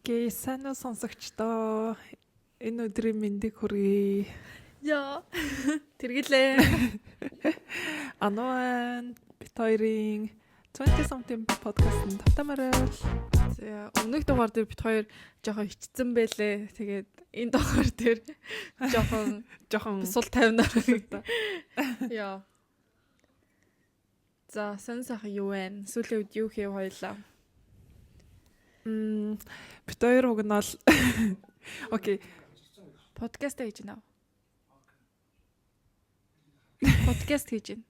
Окей, сайн уу сонсогчдоо. Энэ өдрийн мэндийг хүргэе. Яа. Тэргэлээ. Ануан бит хоёрын 20 something podcast-нд тавтамаарай. За өмнөх дугаар дээр бит хоёр жоохон хичсэн байлээ. Тэгээд энэ дугаар дээр жоохон сул тавинаар та. Яа. За сэн сайхан юу вэ? Сүүлийн үед юу хийв хоёлаа? Бит хоёр угнаал. Окей. Подкаст хийж байна. Подкаст хийж байна.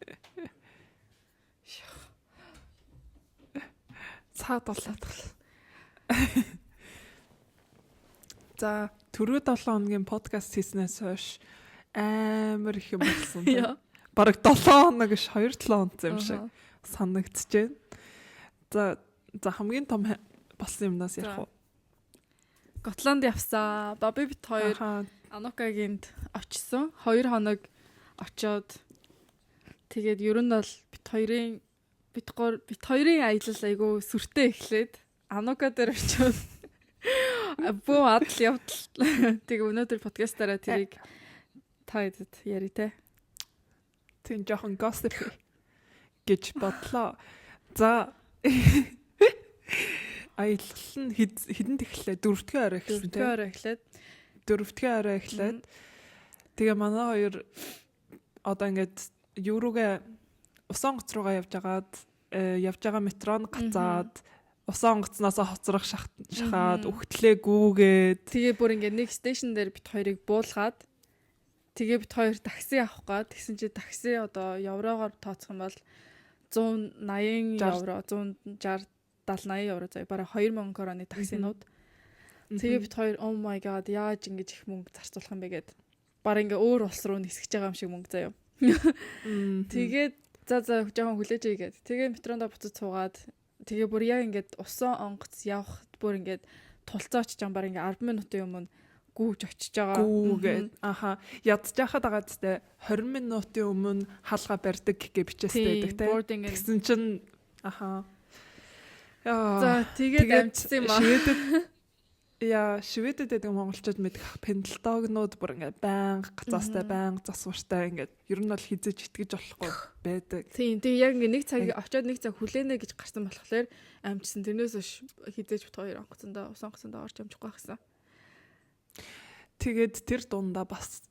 Цаад болоод. За, түрүү 7 хоногийн подкаст хийснээс хойш амар их юм болсон. Бараг 7 хоног ш 2-7 онц юм шиг санагдчихэв. За хамгийн том болсон юмнаас ярих уу? Готланд явсан. Баби бит хоёр Анукагинд очсон. 2 хоног очоод тэгээд ер нь бол бит хоёрын аялал айгу сүртэй эхлээд Анука дээр очоод бөө адал явдал. Тэгээ өнөөдөр подкастаараа тэрийг та хэд яри те. Тин жоохон gossip гэж бодлоо. За аялал нь хэдэнд эхлэв? 4-р орой эхлэв те. 4-р орой эхлээд тэгээ манай хоёр одоо ингээд Еврогээ усан гоц руугаа явж байгаа метрон гацаад усан гоцноосоо хоцрох шахаад өгтлээ гүүгээд тэгээ бүр ингээд нэг стейшн дээр бит хоёрыг буулгаад тэгээ бит хоёр такси авах гээд тэгсэн чи такси одоо еврогоор тооцох юм бол 180 евро 160 70-80 евро заяа бараг 2000 короны таксинууд. Тэгээ бит хоёр oh my god яаж ингэж их мөнгө зарцуулах юм бэ гэд бараг ингээ өөр улс руу нисгэж байгаа юм шиг мөнгө заяа. Тэгээд за жоохон хүлээж игээд тэгээ метрондо буцаж суугаад тэгээ бүр яг ингээд усан онгоц явах бүр ингээд тулцаа очиж байгаа бараг ингээ 10 минутын өмнө гүүж очиж байгаа. Гүүгээд ядж яхад байгаа зү 20 минутын өмнө хаалга барьдаг гэж бичээстэй байдаг те. Тэгсэн чинь За тэгээд амжсан юм аа. Шведэд гэдэг монголчууд мэдэх пендалтогнууд бүр ингээд байнга гацаастай байнга засвартай ингээд ер нь бол хизэж итгэж болохгүй байдаг. Тийм яг ингээд нэг цаг очиод нэг цаг хүлээнэ гэж гарсан болохоор амжсан. Тэрнээс хизэж бит хоёр онгоцондоо усан онгоцондоо орж амжихгүй гэсэн. Тэгээд тэр дундаа бас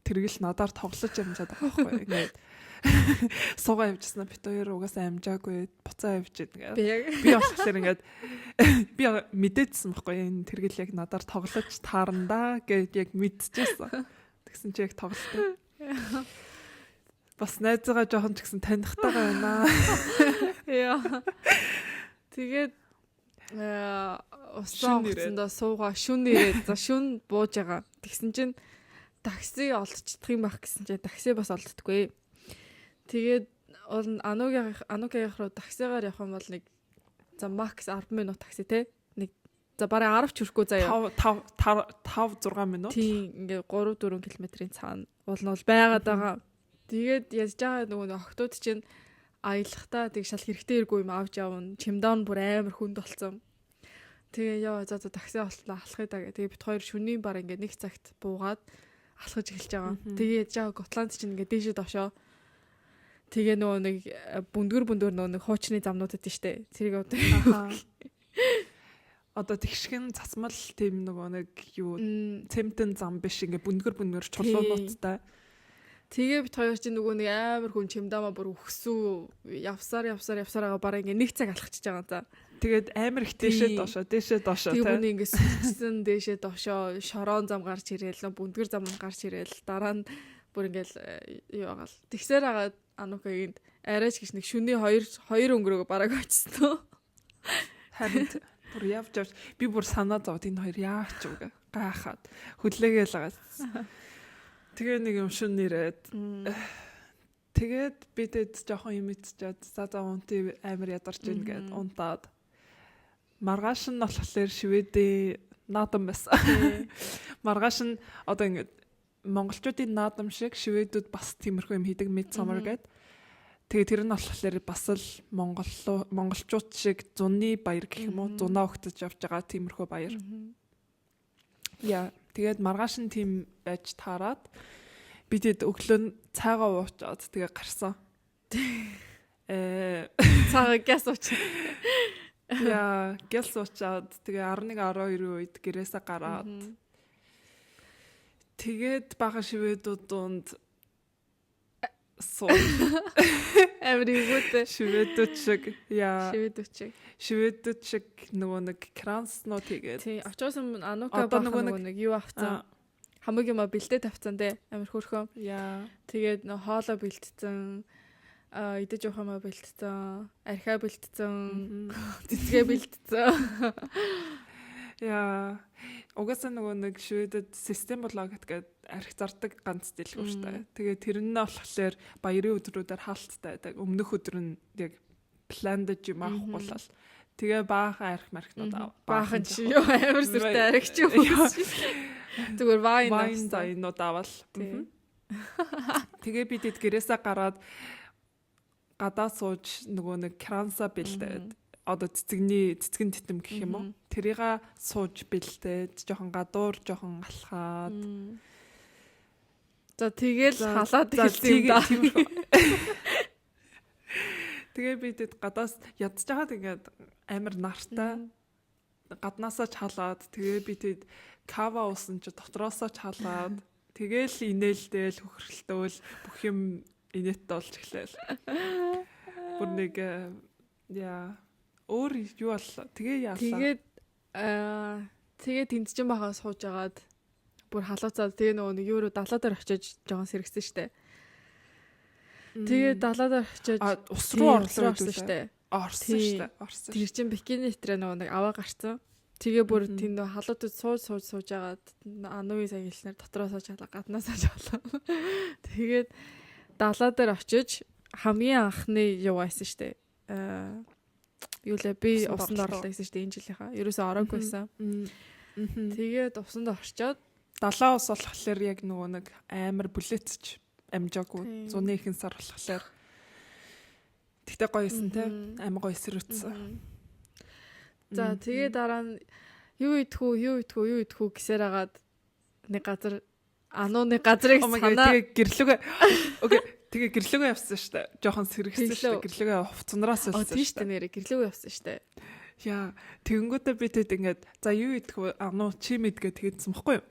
тэргэл надаар тоглож амжаад байгаа байхгүй ингээд суугаа явжснаа бит хоёр угаасаа амжаагүй буцаа явж ингээд би болохоор ингээд би мэдээдсэн байхгүй энэ тэргэл яг надаар тоглож таарандаа гэж яг мэдчихсэн. Тэгсэн чи яг тоглолтой. Бас найзгаа жоохон ч гэсэн танихдагаа байна. Яа. Тэгээд усан онгоцондоо суугаа шүн ирээд за шүн бууж байгаа. Тэгсэн чинь такси олдчихдаг юм байх гэсэн чинь такси бас олддоггүй. Тэгээд Анукагийн руу таксигаар явах юм бол нэг за макс 10 минут такси те. Нэг за бараг 10 ч хүрэхгүй заяа. 5-6 минут. Тийм ингээ 3-4 км-ийн цаана болно бол байгаад байгаа. Тэгээд яаж байгаа нөгөө охтууд чинь аялахдаа тэг шал хэрэгтэй иргүй юм авч явна. Чемодан бүр амар хүнд болсон. Тэгээ яа за такси олтлаа алхахыг даа. Тэгээ бит хоёр шөнийн бар ингээ нэг цагт буугаад алхаж эхэлж байгаа. Тэгээ яаж байгаа Готланд чинь ингээ дээшээ дошоо. Тэгээ нөгөө нэг бүндгэр нөгөө нэг хуучны замнуудад тийштэй. Тэрийг одоо тэгшгэн цасмал тийм нөгөө нэг юу цемтэн зам биш ингээ бүндгэр чулуунуудтай. Тэгээ бит хоёр чинь нөгөө нэг амар хүн чимдамаа бүр өгсүү явсаар байгаа бараа ингээ нэг цаг алхчихж байгаа за. Тэгээд амар их дээшээ доошоо тэгээ бүний ингээ сүлжсэн дээшээ доошоо шорон зам гарч ирээл бүндгэр зам гарч ирээл дараа нь бүр ингээл юу агаал тэгсээр агаад Анукагинд арайч гэж нэг шөнийн 2 өнгөрөөгөө бараг очсон. Харин бүр явж би бүр санаа зовд энэ хоёр яач үгүй гайхаад хүлээгээл байгаа. Тэгээ нэг юм шүн нэрээд тэгээд бидэд жоохон юм ицчээд за унти амар ядарч ийн гэд унтаад маргааш нь болохоор Шведийн наадам байсан. Маргааш нь одоо ингээд монголчуудын наадам шиг шведүүд бас тиймэрхүү юм хийдэг Midsummer гэд. Тэгээ тэр нь болохоор бас л монголчууд шиг зуны баяр гэх юм уу зунаа өгтөж явж байгаа тиймэрхүү баяр. Яа, тэгээд маргааш нь тийм байж таарад бидэд өглөө цайгаа уучаад тэгээ гарсан. Цаагаа гяс уучаад. Яа, гяс уучаад тэгээ 11-12 үед гэрээсээ гараад тэгээд бага шивэдүүд донд Everyone шивэдүүд шиг яа шивэдүүд шиг нөгөө нэг крансноо тэгээд тий очоос анука баг нөгөө нэг юу авцсан хамаг юм бэлдээ тавцсан те амар хөөрхөн яа тэгээд нөө хоолоо бэлтцэн идэж явах юм бэлтцэн архиа бэлтцэн цэцгээ бэлтцэн яа угаасаа нөгөө нэг шивэдэд систем болоо гэдгээд арх зардаг ганц дэлгүүр шүү дээ. Тэгээ тэр нь болохоор баярын өдрүүдээр хаалттай байдаг. Өмнөх өдөр нь яг пландж юм авах болол. Тэгээ баахан арх мархнууд аваа. Баахан чи юу амар сүртэй арх чи юу. Зүгээр вайн дайнууд авал. Тэгээ бидэд гэрээсээ гараад гадаа сууж нөгөө нэг кранса бэлдээд одоо цэцгэн титэм гэх юм уу. Тэрийг сууж бэлдээд жоохон гадуур жоохон алхаад. За тэгэл халаад хэлсэн юм да. Тэгээ бидэд гадаас ядж байгаад ингээд амар нартай гаднаасаа ч халаад тэгээ бидэд кава уусан чи дотроосоо ч халаад тэгээл инээлдээл хөхрөлтөөл бүх юм инээдтэй болж эхлэв. Бүр нэг яа өөр юу боллоо. Тэгээ яалаа. Тэгээд тэнцэж байгаа сууж агаад бүр халууцаад тэгээ нөгөө нэг юу руу далаа дээр очиж жоохон сэргсэн штэ. Тэгээ далаа дээр очиж ус руу орлоо штэ. Орсон штэ. Тэр чин бикини нэтрээ нөгөө нэг аваа гарцсан. Тэгээ бүр тэнд халуутад сууж агаад анугийн сая хэлснээр дотроосоо чалаа гаднаасаа чалаа. Тэгээд далаа дээр очиж хамгийн анхны юу байсан штэ. Юу лээ би усанд орлоо гэсэн чинь энэ жилийнхаа. Ерөөсөө ороогүй байсан. Тэгээд усанд орчоод далаа ус болохоор яг нөгөө нэг амар бүлээцч амжаагүй. 101 сар болохоор. Тэгтээ гоёсэн те. Амар гоё сэрвэтсэн. За тэгээ дараа нь юу идэх үү гэсээр агаад нэг газар анууны газрыг санаа тэгээ гэрлүгэ. Окей. Тэгээ гэрлөөгөө явсан шүү дээ. Жохон сэрэгсэн шүү дээ. Гэрлөөгөө хувцснараас явсан шүү дээ. Тийм шүү дээ нэрээ гэрлөөгөө явсан шүү дээ. Яа, тэгэнгүүтээ би тэгэд ингээд за юу идэх вэ? Ануу чи мэдгээ тэгэдсэн бохгүй юу?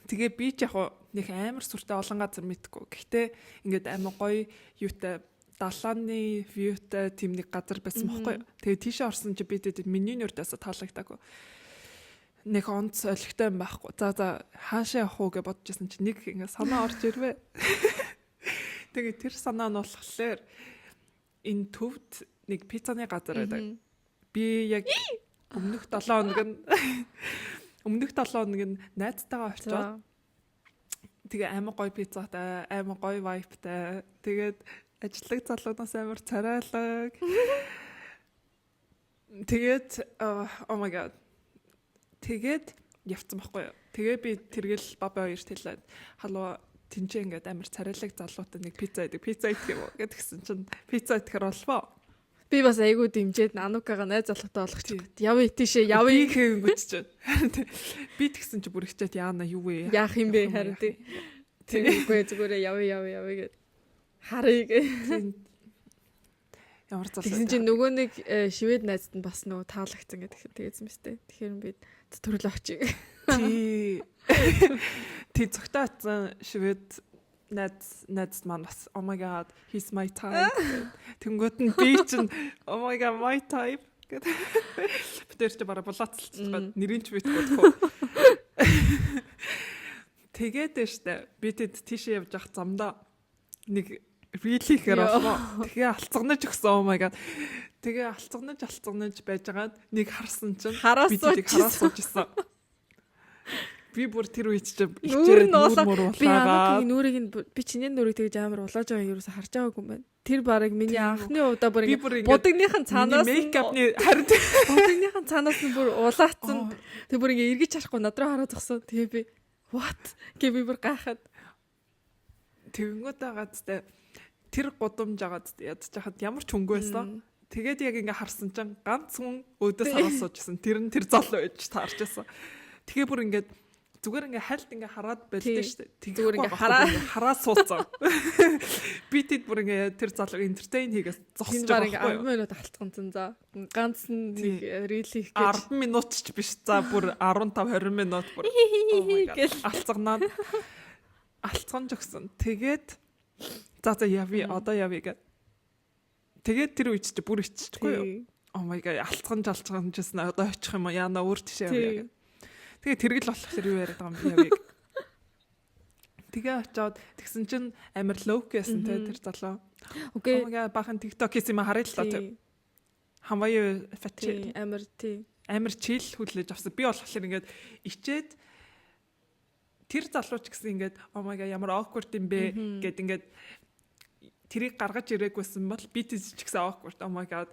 Тэгээ би ч яг нэг амар сүртэй олон газар мэдгүй. Гэхдээ ингээд амар гоё юутай далааны вьютай тийм нэг газар байсан бохгүй юу? Тэгээ тийшээ орсон чи би тэгэд менюний өрдөөсө таалагдаагүй. Нэг онц олигтой юм байхгүй. За хаашаа явах уу гэж бодчихсон чи нэг ингээд санаа орж ирвэ. Тэгээ тэр санаа нь болохоор энэ төвд нэг пиццаны газар байдаг. Би яг өмнөх 7 хоног нь найзтайгаа очиод тэгээ амар гоё пиццатай, амар гоё вайптай. Тэгээд ажиллаг залуунаас амар царайлаг. Тэгээд oh my god. Тэгээд явцсан байхгүй юу? Тэгээ би тэргэл баба хоёрт хэлээд халуу тэнцээ ингээд амар царайлаг залуутай нэг пицца идэг. Пицца идэх юм уу гэдгсэн чинь пицца идэхэр болвоо. Би бас айгүй дэмжээд анукагаа найз залуутай болгочих. Явъя тийшээ явъя гэнгүүт чинь. Би тэгсэн чи бүр ихчээд яана юу вэ? Яах юм бэ харин тий. Тэгвэл зүгээрээ явъя гэд харъя гэ. Ямар залуу. Тэгсэн чинь нөгөө нэг шивэд найзд нь бас нөгөө таалагдсан гэдэг тэгээсэн мэт. Тэгэхээр би төрөл очив. Тий. Тий зөвхөн шивэд найз маань бас oh my god he's my type. Тэнгүүт нь би чинь oh my god my type гэдэг. Битэр ч бараа булаацлцдаг нэрийн ч битггүй. Тэгээд штэ бидэд тийшээ явж явах замдаа нэг рилихэр болоо. Тэгээ алцганаж өгсөн oh my god. Тэгээ алцганаж байжгаад нэг харсан чинь бидэд хараасуужсэн. Би бүр тэр үед чинь ихчээд нуур би анукийн нүрийг нь би чиний нүрийг тэгж амар улааж байгаа юуроос харж байгаагүй юм байна. Тэр барыг миний анхны удаа бүр будагныхан цаанаас мейкапны харин будагныхан цаанаас нь бүр улаацсан. Тэг бүр ингээ эргэж харахгүй надраа хараад зогсоо. Тэгээ би what гэ би бүр гайхаад тэгэнгүүт байгаадтай тэр гудамж агаад ядж хахад ямар ч хөнгө байсан. Тэгээд яг ингээ харсан чинь ганц хүн өөдөөс хараад суужсэн. Тэр нь тэр залуу байж таарч байсан. Тэгээ бүр ингээ зүгээр ингээ хальт ингээ хараад байлаа шүү дээ. Зүгээр ингээ хараад суудсан. Би тэд бүр ингээ тэр залууг entertain хийгээс зогсож байгаа. 10 минут алцганцсан за. Ганц нэг рил хийх гэж 10 минут ч биш. За бүр 15 20 минут бүр алцганаад алцганж өгсөн. Тэгээд за яви одоо яви гэдэг. Тэгээд тэр үед чи бүр иччихгүй юу? Oh my god алцганжсэн одоо очих юм яана өөр тишээ явъя. Тэгээ тэргэл болохоор юу яриад байгаа юм явъя. Тэгээ очиод тэгсэн чинь амар лоук гэсэн тэр залуу. Окей. Oh my god бахан TikTok хийсэн юм харъя л та тэр. Хамаа фатчи амар чил хүлээж авсан. Би болохоор ингээд ичээд тэр залууч гэсэн ингээд oh my god ямар awkward юм бэ гэд ингээд тэрийг гаргаж ирээгүйсэн бол би тийч гэсэн awkward oh my god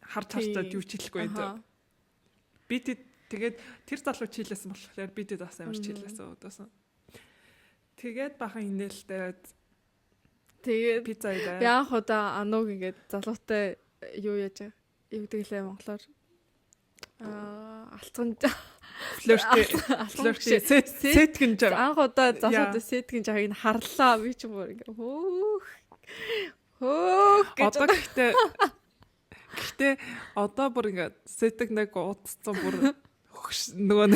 харж харчаад юу ч хэлэхгүй энэ. Би тэгээд тэр залуу чийлсэн болохоор би тэд бас амар чийлсэн өдөөсөн. Тэгээд бахан инээлтэй тэгээд пицца идэ. Яах удаа анууг ингээд залуутай юу яаж юу гэгэлээ монголоор алцганд флирти сэтгэнж анх удаа залуутай сэтгэнж байгааг нь харлаа би ч юм уу ингээ хөөх гэж одоо гэхдээ одоо бүр ингээ сэтгнэг уудсан бүр нөгөө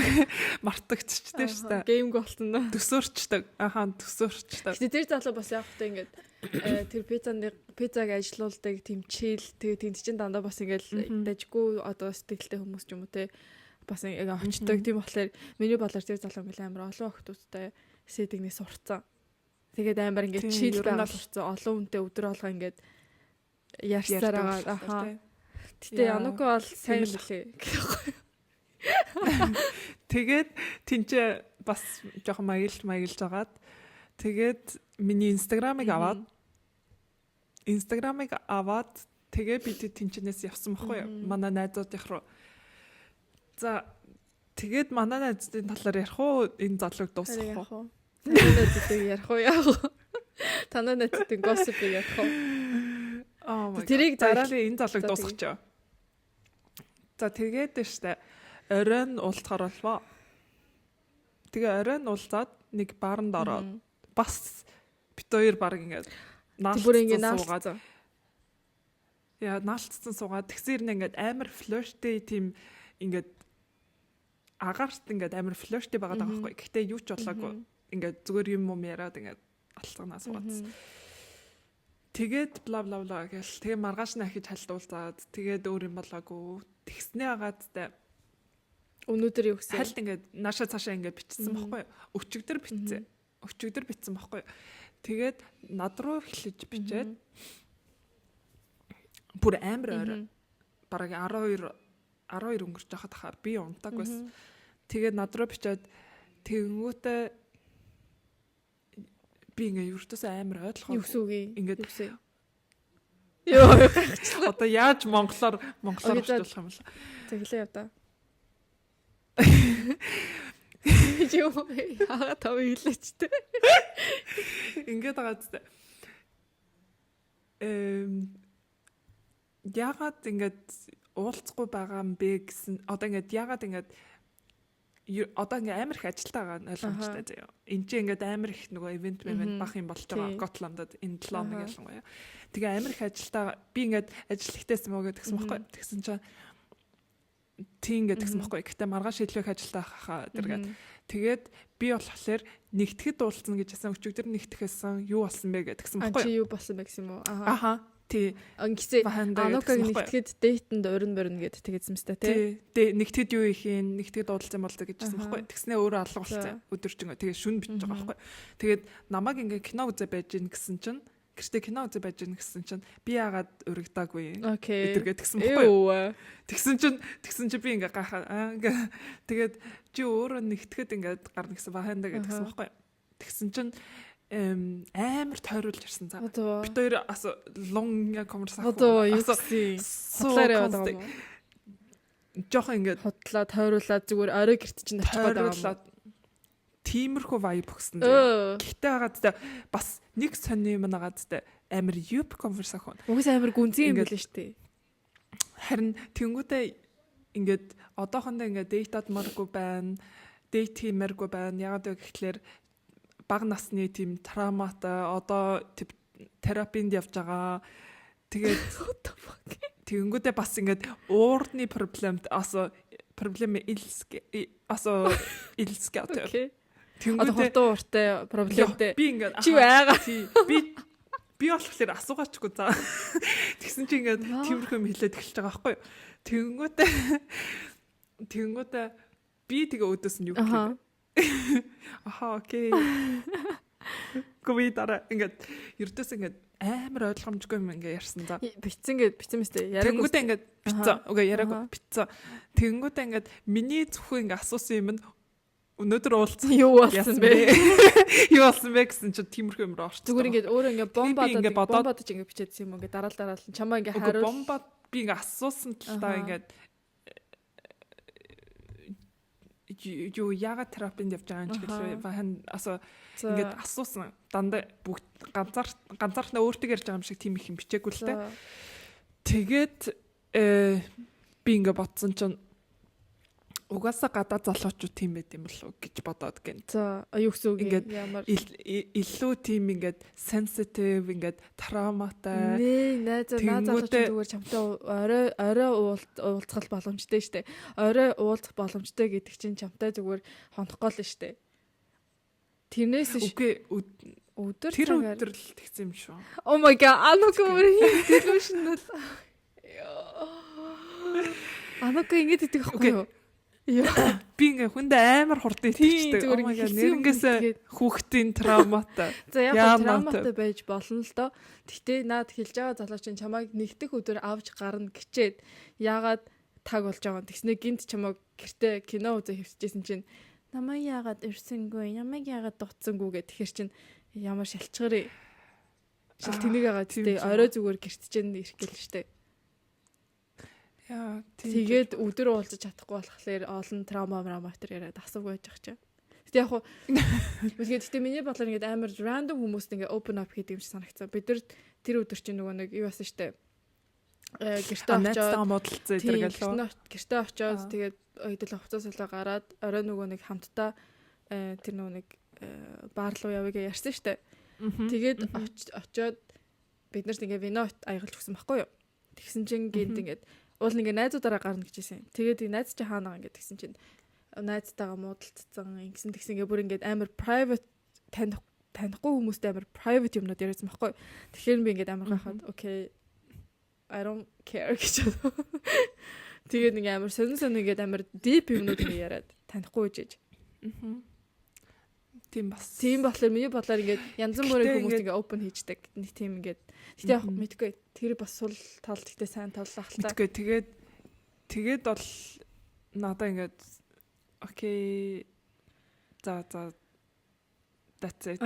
мартагдчихтэй шүү дээ. Геймг болсон да. Төсөөрчдөг. Төсөөрчдөг. Гэтэ тэр залуу бас яг хөтэ ингээд тэр пиццаг ажилуулдаг тийм чийл тэгээ тэнд чинь дандаа бас ингээл дажгүй одоо сэтгэлтэй хүмүүс ч юм уу те бас ингээ очдог тийм болохоор миний бодлоор тэр залуу ингээл амар олон охтуудтай сэдэгний сурцсан. Тэгээд амар ингээд чийл байгаад сурцсан. Олон хүнтэй өдөр болгоо ингээд ярьсараа аха. Гэтэ Януко бол сайн л лээ. Тэгээд тэнцээ бас жоохон маягилж агаад тэгээд миний инстаграмыг аваад тэгээ би тэнцэнээс явсан байхгүй юу? Манай найзуудынх руу. За тэгээд манай найзуудын талаар ярих уу? Энэ залууг дуусгах уу? Танай найзуудыг ярих уу яах вэ? Танай найзуудын gossip-ыг ярих уу? Тэрийг дараа энэ залууг дуусгачих. За тэгээд штэ оройн уулзахаар болвоо. Тэгээ оройн уулзаад нэг бааранд ороод бас бит хоёр баг ингээд наалцсан. Яа наалцсан суугаад тэгсэр нь ингээд амар флирти тийм ингээд агаарт ингээд амар флирти байгаа даа байхгүй. Гэхдээ юу ч болоогүй. Ингээд зүгээр юм яриад ингээд алцганаа суугаадсан. Тэгээд бла бла бла гэл тэгээ маргааш нь ахиж хальтуулзаад тэгээд өөр юм болоогүй. Тэгснээ агаад тэ өнөөдөр юу гэсэн? Хальт ингээд наашаа цаашаа ингээд бичсэн байхгүй юу? Өчигдөр бичсэн байхгүй юу? Тэгээд над руу эхлэж бичээд бүр амар орой. Бараг 12 өнгөрч байхад хахаар би унтаг байсан. Тэгээд над руу бичээд тэгэнгүүтээ би ингээд юуртаас амар ойлгох. Юу үгүй. Ингээд ёо. Одоо яаж монголоор орчуулах юм бэ? За хэлээ яваа. Юу яагаад тав хэлээчтэй. Ингээд байгаа зү. Яагаад ингээд уулзахгүй байгаа юм бэ гэсэн одоо ингээд яагаад ингээд одоо ингээд амар их ажилтаа байгаа нь ойлгомжтой заяа. Энд чинь ингээд амар их нөгөө ивент бах юм болж байгаа Готландд энэ 7 хоног ялангуяа. Тэгээ амар их ажилтаа би ингээд ажил ихтэйсэн мөгөө тэгсэн байхгүй. Тэгсэн чинь тийм гэдгсэн байхгүй. Гэхдээ маргааш шийдлэх ажилтаа хаа дэргээд тэгээд би болохоор нэгтгэд уулзна гэж ясан өчигдөр нэгтгэхсэн юу болсон бэ гэдгсэн байхгүй. Чи юу болсон бэ гэсэн юм уу? Аха. Тий. Ангисээ Анукаг нэгтгэхэд дейтэнд өрн гэд тэгээдсэн мэт тий. Тий. Нэгтгэд юу их юм? Нэгтгэд уулзсан бол гэжсэн байхгүй. Тэгснээ өөрөө алга болсон. Өдөржин тэгээд шүн бичиж байгаа байхгүй. Тэгээд намайг ингээ кино үзэ байж гин гэсэн чинь гэртээ кино үзэ байж гин гэсэн чинь би яагаад өргөдөөгүй эдэргээ тэгсэн байхгүй. Тэгсэн чинь би ингээ гахаа ингээ тэгээд чи өөрөө нэгтгэхэд ингээ гарна гэсэн бахандаа гэдгсэн байхгүй. Тэгсэн чинь амар тойруулж ирсэн цаа. Бид хоёр лонг коммерс авах. Одоо юу гэсэн хутлаар яваад байгаа юм. Жохон ингээ хутлаа тойруулаад зүгээр орой гэрт чинь очих гээд байгаа юм. Тиймэрхүү vibe өгсөн дээ. Гэхдээ байгаа зү бас нэг сонир юм байгаа зү амар юп конверсахон. Угс амар гүнзгий юм билээ штэ. Харин тэнгүүдээ ингээд одоохондоо ингээд дэйтад маргүй байна. Дейт хиймээргүй байна. Ягаад гэвэл бага насны тийм травматай одоо терапинд явж байгаа. Тэгээд тэнгүүдээ бас ингээд уурны проблемд проблем илсгэж. Окей. Тэнгүүдээ одоо уртай проблемтэй. Би ингээд чи байгаа. Би болохоор асуугаачгүй за. Тэгсэн чи ингээд тиймэрхүү юм хэлээд эхэлж байгаа байхгүй юу? Тэнгүүдээ би тэгээ өдөөс нь юу гэв. Аха окей. Говидара ингээд ердөөс ингээд амар ойлгомжгүй юм ингээд ярьсан за. Бицэн мэстэй яриаг. Тэнгүүдээ ингээд бицэн. Окей яриаг бицэн. Тэнгүүдээ ингээд миний зөвхөн ингээд асуусан юм нь өнөөдөр уулзсан юу болсон бэ? Юу болсон бэ гэсэн чинь тиймэрхүү юм орч. Зүгээр ингээд өөрөө ингээд бомбадаж ингээд бичээдсэн юм ингээд дараал чамаа ингээд хариул. Бомбад би ингээд асуусан талаа ингээд юу яагаад терапинд явж байгаа юм ч гэлээ бахан ингээд асуусан дандаа бүгд ганцаархнаа өөртөө ярьж байгаа юм шиг тийм их юм бичээгүй л те. Тэгээд би ингээд бодсон чинь угаасаа гадаа залуучууд тийм байт юм болов гэж бодоод гэн. За юу гэсэн үг ингээд ямар илүү тийм ингээд sensitive ингээд травматай. Наа залуучууд зүгээр чамтай орой уулзах боломжтой штэ. Орой уулзах боломжтой гэдэг чинь чамтай зүгээр хонохгүй л штэ. Тэрнээс үгүй өдөр л тэгсэн юм шүү. Oh my god, анука delusional. Анука ингэж идэх байхгүй юу? Би ингээ хүндээ амар хурдан итгэжтэй. Oh my god, нэрэнгээс хүүхдийн травматай. За яг травматай байж болно л доо. Гэтэ наад хэлж байгаа залуучин чамайг нэгдэх өдөр авч гарна гэчээд яагаад таг болж байгаа. Тэгснэ гинт чамайг гэртээ кино үзээ хэвчээсэн чинь намайг яагаад ирсэнгүй, намайг яагаад дуцсангүй гэх тэгэхэр чинь ямар шалчгарыг шил тэнийг агаад тээ орой зүгээр гэртчэнд ирэх гээл штэ. Яа, тэгээд өдөр уулзаж чадахгүй болохоор олон травма төр яриад асууг байж байгаа ч. Гэтэ яг хуу гэхдээ миний бодлоор ингээд амар random хүмүүст ингээд open up хийдэг юм шиг санагцсан. Бид нар тэр өдөр чинь нөгөө нэг юу басан штэ. Гэртээ очоод гэртээ очоод тэгээд өдөл хувцаасаа гараад орой нөгөө нэг хамтдаа тэр нөгөө нэг баар руу явъя гэж ярьсан штэ. Тэгээд очоод бид нарт ингээд вино аягалж өгсөн байхгүй юу? Тэгсэн чинь гинт ингээд уул ингээ найзуудаараа гарна гэжсэн. Тэгээд найз чи хаана байгаа ингээ тэгсэн чинь найзтайгаа муудалцсан. Ингэсэн тэгсэн ингээ бүр ингээ амар private танихгүй хүмүүстэй амар private юмнууд яриадсан байхгүй. Тэгэхээр би ингээ амар гахаад okay I don't care гэж. Тэгээд ингээ амар сонин ингээ амар deep юмнууд ингээ яриад танихгүй гэж. Тийм бас. Тийм болохоор миний бодлоор ингээ янз бүрийн хүмүүс ингээ open хийждэг. Нэг тийм ингээ. Гэтэ яг мэдгүй тэр бас сул тал гэхдээ сайн тавлах л та. Мэдгүй тэгээд бол надаа ингээд окей за that's it.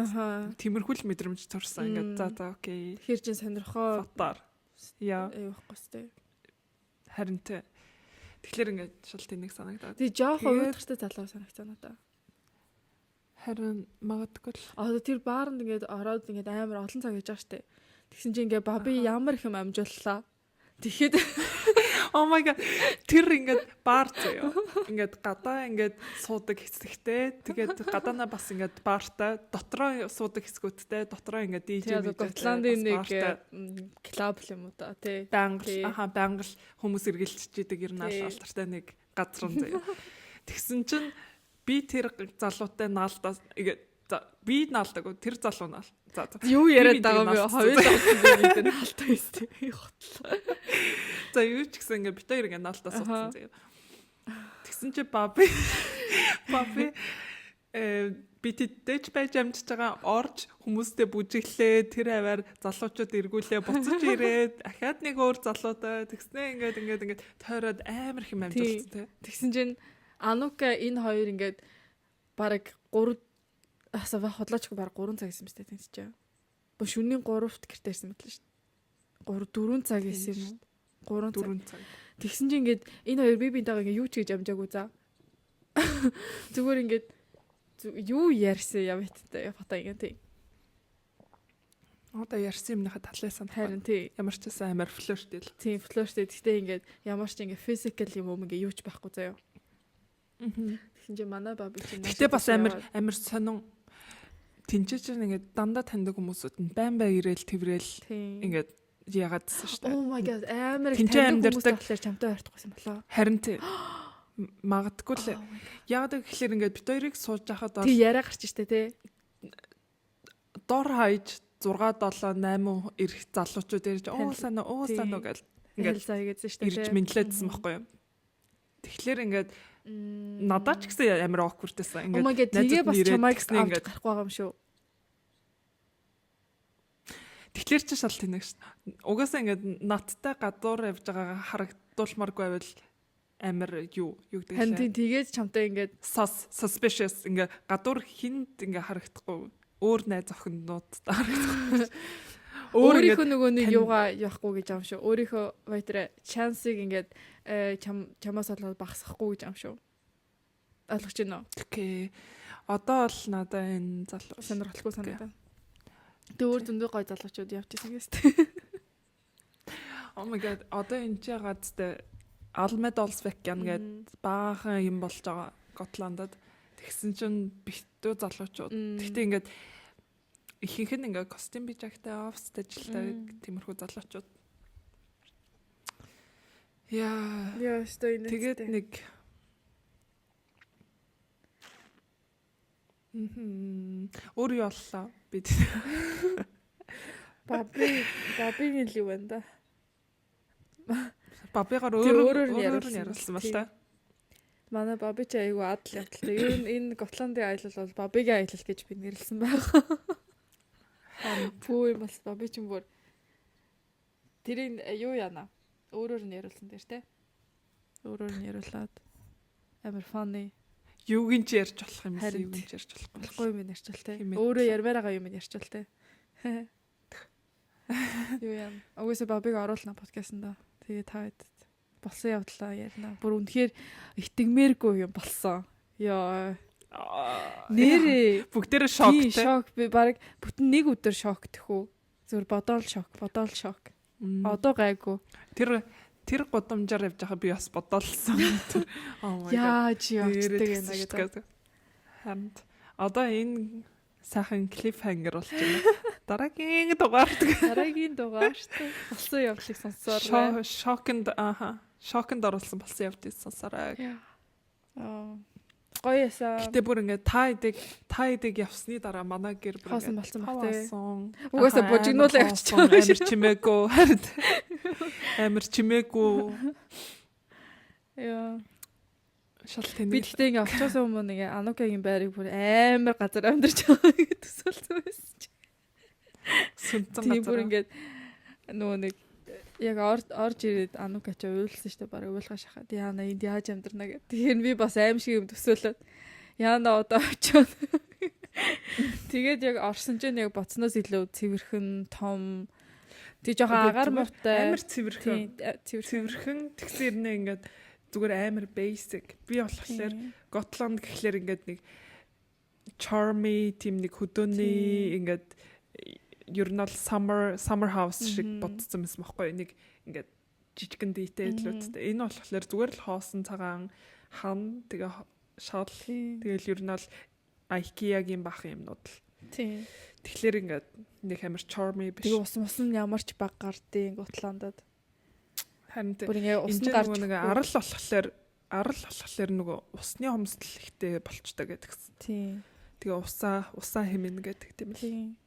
Тиймэрхүү л мэдрэмж төрсэн ингээд за окей. Тэгэхээр чин сонирхоо фотоор. Яа. Явахгүй сте. Харин тэ. Тэгэхээр ингээд шал тэнэг санагдаад. Тэг жоох уйдахтай залуу санагцсан надаа. Харин магадгүй л. Тэр баарнд ингээд ороод ингээд амар олон цаг хийж байгаа штэ. Тэгсэн чинь ингээ баби ямар их юм амжууллаа. Тэгэхэд oh my god тэр ингээд баар зөө. Ингээд гадаа ингээд суудаг хэсэгтэй. Тэгээд гадаана бас ингээд баартай дотроо суудаг хэсгүүдтэй дотроо ингээд DJ Готландын нэг клуб юм уу та тий. Байнга хүмүүс эргэлжчихэд ер нь алдартай нэг газар юм зөө. Тэгсэн чинь би тэр залуутай наалдаа ингээд би наалдаг тэр залуу наал. Юу яриад байгаа юм бэ? Хоёулаа бид наалтай байсан. За юу ч гэсэн ингээ бит хоёр ингээ наалтаа суудсан заяа. Тэгсэн чи баби би тэтэйч байж амжиж байгаа орж хүмүүстэй бүжиглээ тэр аваар залуучууд эргүүлээ буцаж ирээд ахаад нэг өөр залуутай тэгснэ ингээд тойроод амар их юм амжуулсан тий. Тэгсэн чинь Анука энэ хоёр ингээд бараг 3 асаа хотлоочгүй баг 3 цаг гэсэн мэт тэнцэж байгаа. Бо шөнийн 3-т гэртээ ирсэн мэтлээ шүү дээ. 3-4 цаг гэсэн юм уу? 3 цаг. Тэгсэн чинь ингээд энэ хоёр би бинтэйгээ ингээд юу ч гэж амжаагүй за. Зүгээр ингээд юу ярьсан яв хэттэй фото ингээд тий. Одоо ярьсан юмныхаа талаас нь Харин тий. ямар ч байсан амар флёртэл. Тийм флёртэй. Гэхдээ ингээд ямар ч ингээд физикал юм уу ингээд юу ч байхгүй заяа. Тэгсэн чинь манай баби чинь Гэтэ бас амар сонин тэнцэж ингээд дандаа таньдаг хүмүүсүүд нь байн ирээл тэврээл ингээд яагаадсэн шүү дээ. Oh my god амар таньдаг хүмүүстэй болохоор чамтай ойртохгүйсэн болоо. Харин тий. Магадгүй л яагаад гэхээр ингээд бид хоёрыг сууж байхад бол тий яриа гарч штэ тий. Дор хаяж 6 7 8 ирэх залуучууд ирж санаа гэл ингээд саягээдсэн штэ ирж мэдлээдсэн байхгүй юу. Тэгэхээр ингээд надад ч гэсэн амар awkward байсан. Ингээд тэгээ бас чамайг авч гарах байгаа юм шүү. Тэгэхээр ч шал тэнэг ш. Угаасаа ингээд надтай гадуур явж байгаагаа харагдуулмааргүй байвал амар юу гэдэг лээ. Хантин тэгээд чамтай ингээд suspicious ингээд гадуур хинд ингээд харагдахгүй өөр найз охинднууд харагдахгүй. Өөрийнхөө нөгөө нэг юугаа явахгүй гэж аам шүү. Өөрийнхөө вайтер chance-ыг ингээд чамаас олоод багасгахгүй гэж аам шүү. Ойлгож байна уу? Окей. Одоо бол надаа энэ залуу сонирхолтой санагдав. Тэ өөр зөндөө гой залуучууд явж ирсэн гэс тэ. Oh my god. Одоо энэ ч гаадтай Almedalsveckan гэдэг баахан юм болж байгаа Готландад. Тэгсэн чинь битүү залуучууд. Гэхдээ ингээд ихэнх нь ингээд костюм бижагтай оффист ажилтдаг тиймэрхүү залуучууд. Яа, тэгээд нэг өөр юу боллоо бид. Бабигийн л юу байна да. Бабигаар өөрөөр нь яриулсан ба та. Манай баби ч айгүй адал явдалтай. Ер нь энэ Готландын аялал бол бабигийн аялал гэж би нэрлсэн байгаа. Пүү юм бас баби ч юм бүр тэрийг юу яана. Өөрөөр нь яриулсан дээр те. Өөрөөр нь яриулаад амар funny. Юугийн ч ярьж болох юм эсвэл юугийн ч ярьж болохгүй юм ярьж бол те. Өөрөө ярмаар байгаа юм ярьж бол те. Юу яа. Угсаа бабиг оруулна подкастнда. Тэгээ таад болсон явдлаа ярина. Бүр үнэхээр итгэмээргүй юм болсон. Яа. Нэрээ бүгдээрээ шок те. Шок би баг бүтэн нэг өдөр шок тэхүү. Зүгээр бодоол шок. Одоо гайгүй. Тэр годамжаар явж байгаа би бас бодоолсон. Oh my god. Яаж явцдаг юм гэдэг. Ханд. Одоо энэ сайхан cliffhanger болж байна. Дараагийн дугаарт болсон явдлыг сонсоор. Шокнд оруулсан болсон явдлыг сонсороо. Гоё ясаа. Гэтэ бүр ингээд та эдэг явсны дараа манай гэр бүр хоосон болсон баг те. Угаасаа бужигнуулаа авчихсан. Амар чимээгүй. Яа. Шал тэнэг. Би тэгтээ ингээ авчаас өмнө нэг Анукагийн байрыг бүр амар газар амьдарч байгаа гэж төсөөлсөн байсан чи. Сүнцэн газар. Тийм бүр ингээд нөгөө нэг яг орж ирээд Анука ч уйлсан шүү дээ. Бараг уйлгаа шахаад яана энд яаж амьдрна гэх. Тэгэхээр би бас аим шиг юм төсөөлөд яана одоо очиод. Тэгээд яг орсон чинь яг боцноос илүү цэвэрхэн том тий жоохон агаар муутай амар цэвэрхэн тэгсэн ирнэ ингээд зүгээр амар basic. Би болохоор Готланд гэхлээр ингээд нэг charmy тийм нэг хөдөөний ингээд ер нь бол summer house шиг бодсон юм байхгүй нэг ингээд жижигэн дитейлүүдтэй. Энэ болохоор зүгээр л хоосон цагаан хан тэгээ шал тэгэл ер нь бол IKEA-гийн бах юмнууд л. Тийм. Тэгэхээр ингээд нэг амар charmy биш. Тэгээ ус нь ямар ч баг гардыг Готландад. Харин бүр ингээ усны гарч нэг арал болохоор нөгөө усны хомсдол ихтэй болчтой гэдгсэн. Тийм. Тэгээ усаа хэмнэ гэдэг тийм л.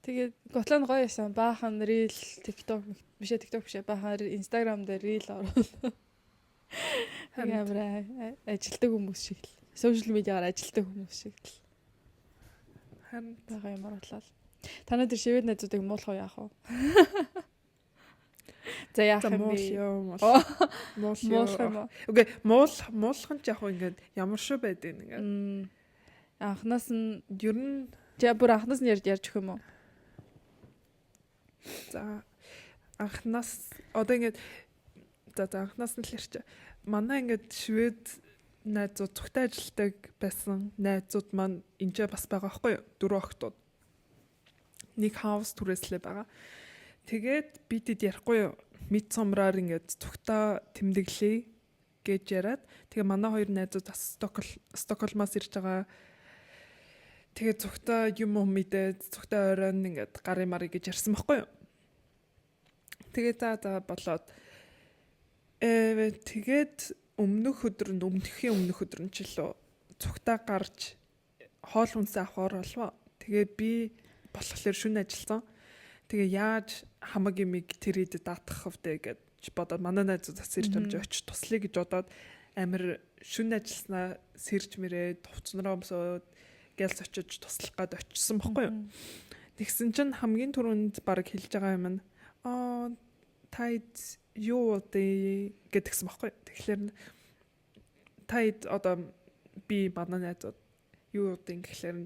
Тэгээд Готланд гоё ясан. Баахан reel TikTok бишээ баахан Instagram дээр reel оруулаа. Хамраа ажилтдаг хүмүүс шиг л. Social media-гаар ажилтдаг хүмүүс шиг л. Харин байгаа юм оруулаа. Танаа тэр шивэд найзуудыг муулах уу яах вэ? За яах юм бэ? Муулах юм уу? Окей, муулах нь яг ингээд ямар шүү байдیں۔ Ингээд. Анхнаас нь ер нь бүр анхнаас нь ярьж өгөх юм уу? За анхнаас одоо ингээд анхнаас нь л ярьч. Манай ингээд швед найзууд зүгтээ ажилтдаг байсан найзууд маань энд бас байгаа байхгүй юу? 4 охтууд. нэг хаус түрээслээ байгаа. Тэгээд бидэд ярихгүй юу? Midsommar-аар ингээд цогтой тэмдэглэе гэж яриад тэгээ манай хоёр найзууд бас Стокгольмоос ирж байгаа. Тэгээ цогтой юм мэдээд цогтой оройн ингээд гарын мари гэж ярьсан байхгүй юу? Тэгээ за болоод тэгээд өмнөх өдөр нь ч лөө цогтой гарч хоол хүнсээ авахар болов. Тэгээ би болохоор шүн ажилласан. Тэгээ яаж хамаг юмыг тэр хэд даатгах вэ гэж бодоод манай найзууд бас ирж амж очиж туслая гэж бодоод амир шүн ажилласнаа сэрж мэрээ товцнороо өмсөөд гэлс очиж туслах гээд очисон бохгүй юу. Тэгсэн чинь хамгийн түрүүнд баг хэлж байгаа юм нь тайд юу дээ гэдгсэн бохгүй. Тэгэхээр тайд одоо би манай найзууд юу дээ гэхлээр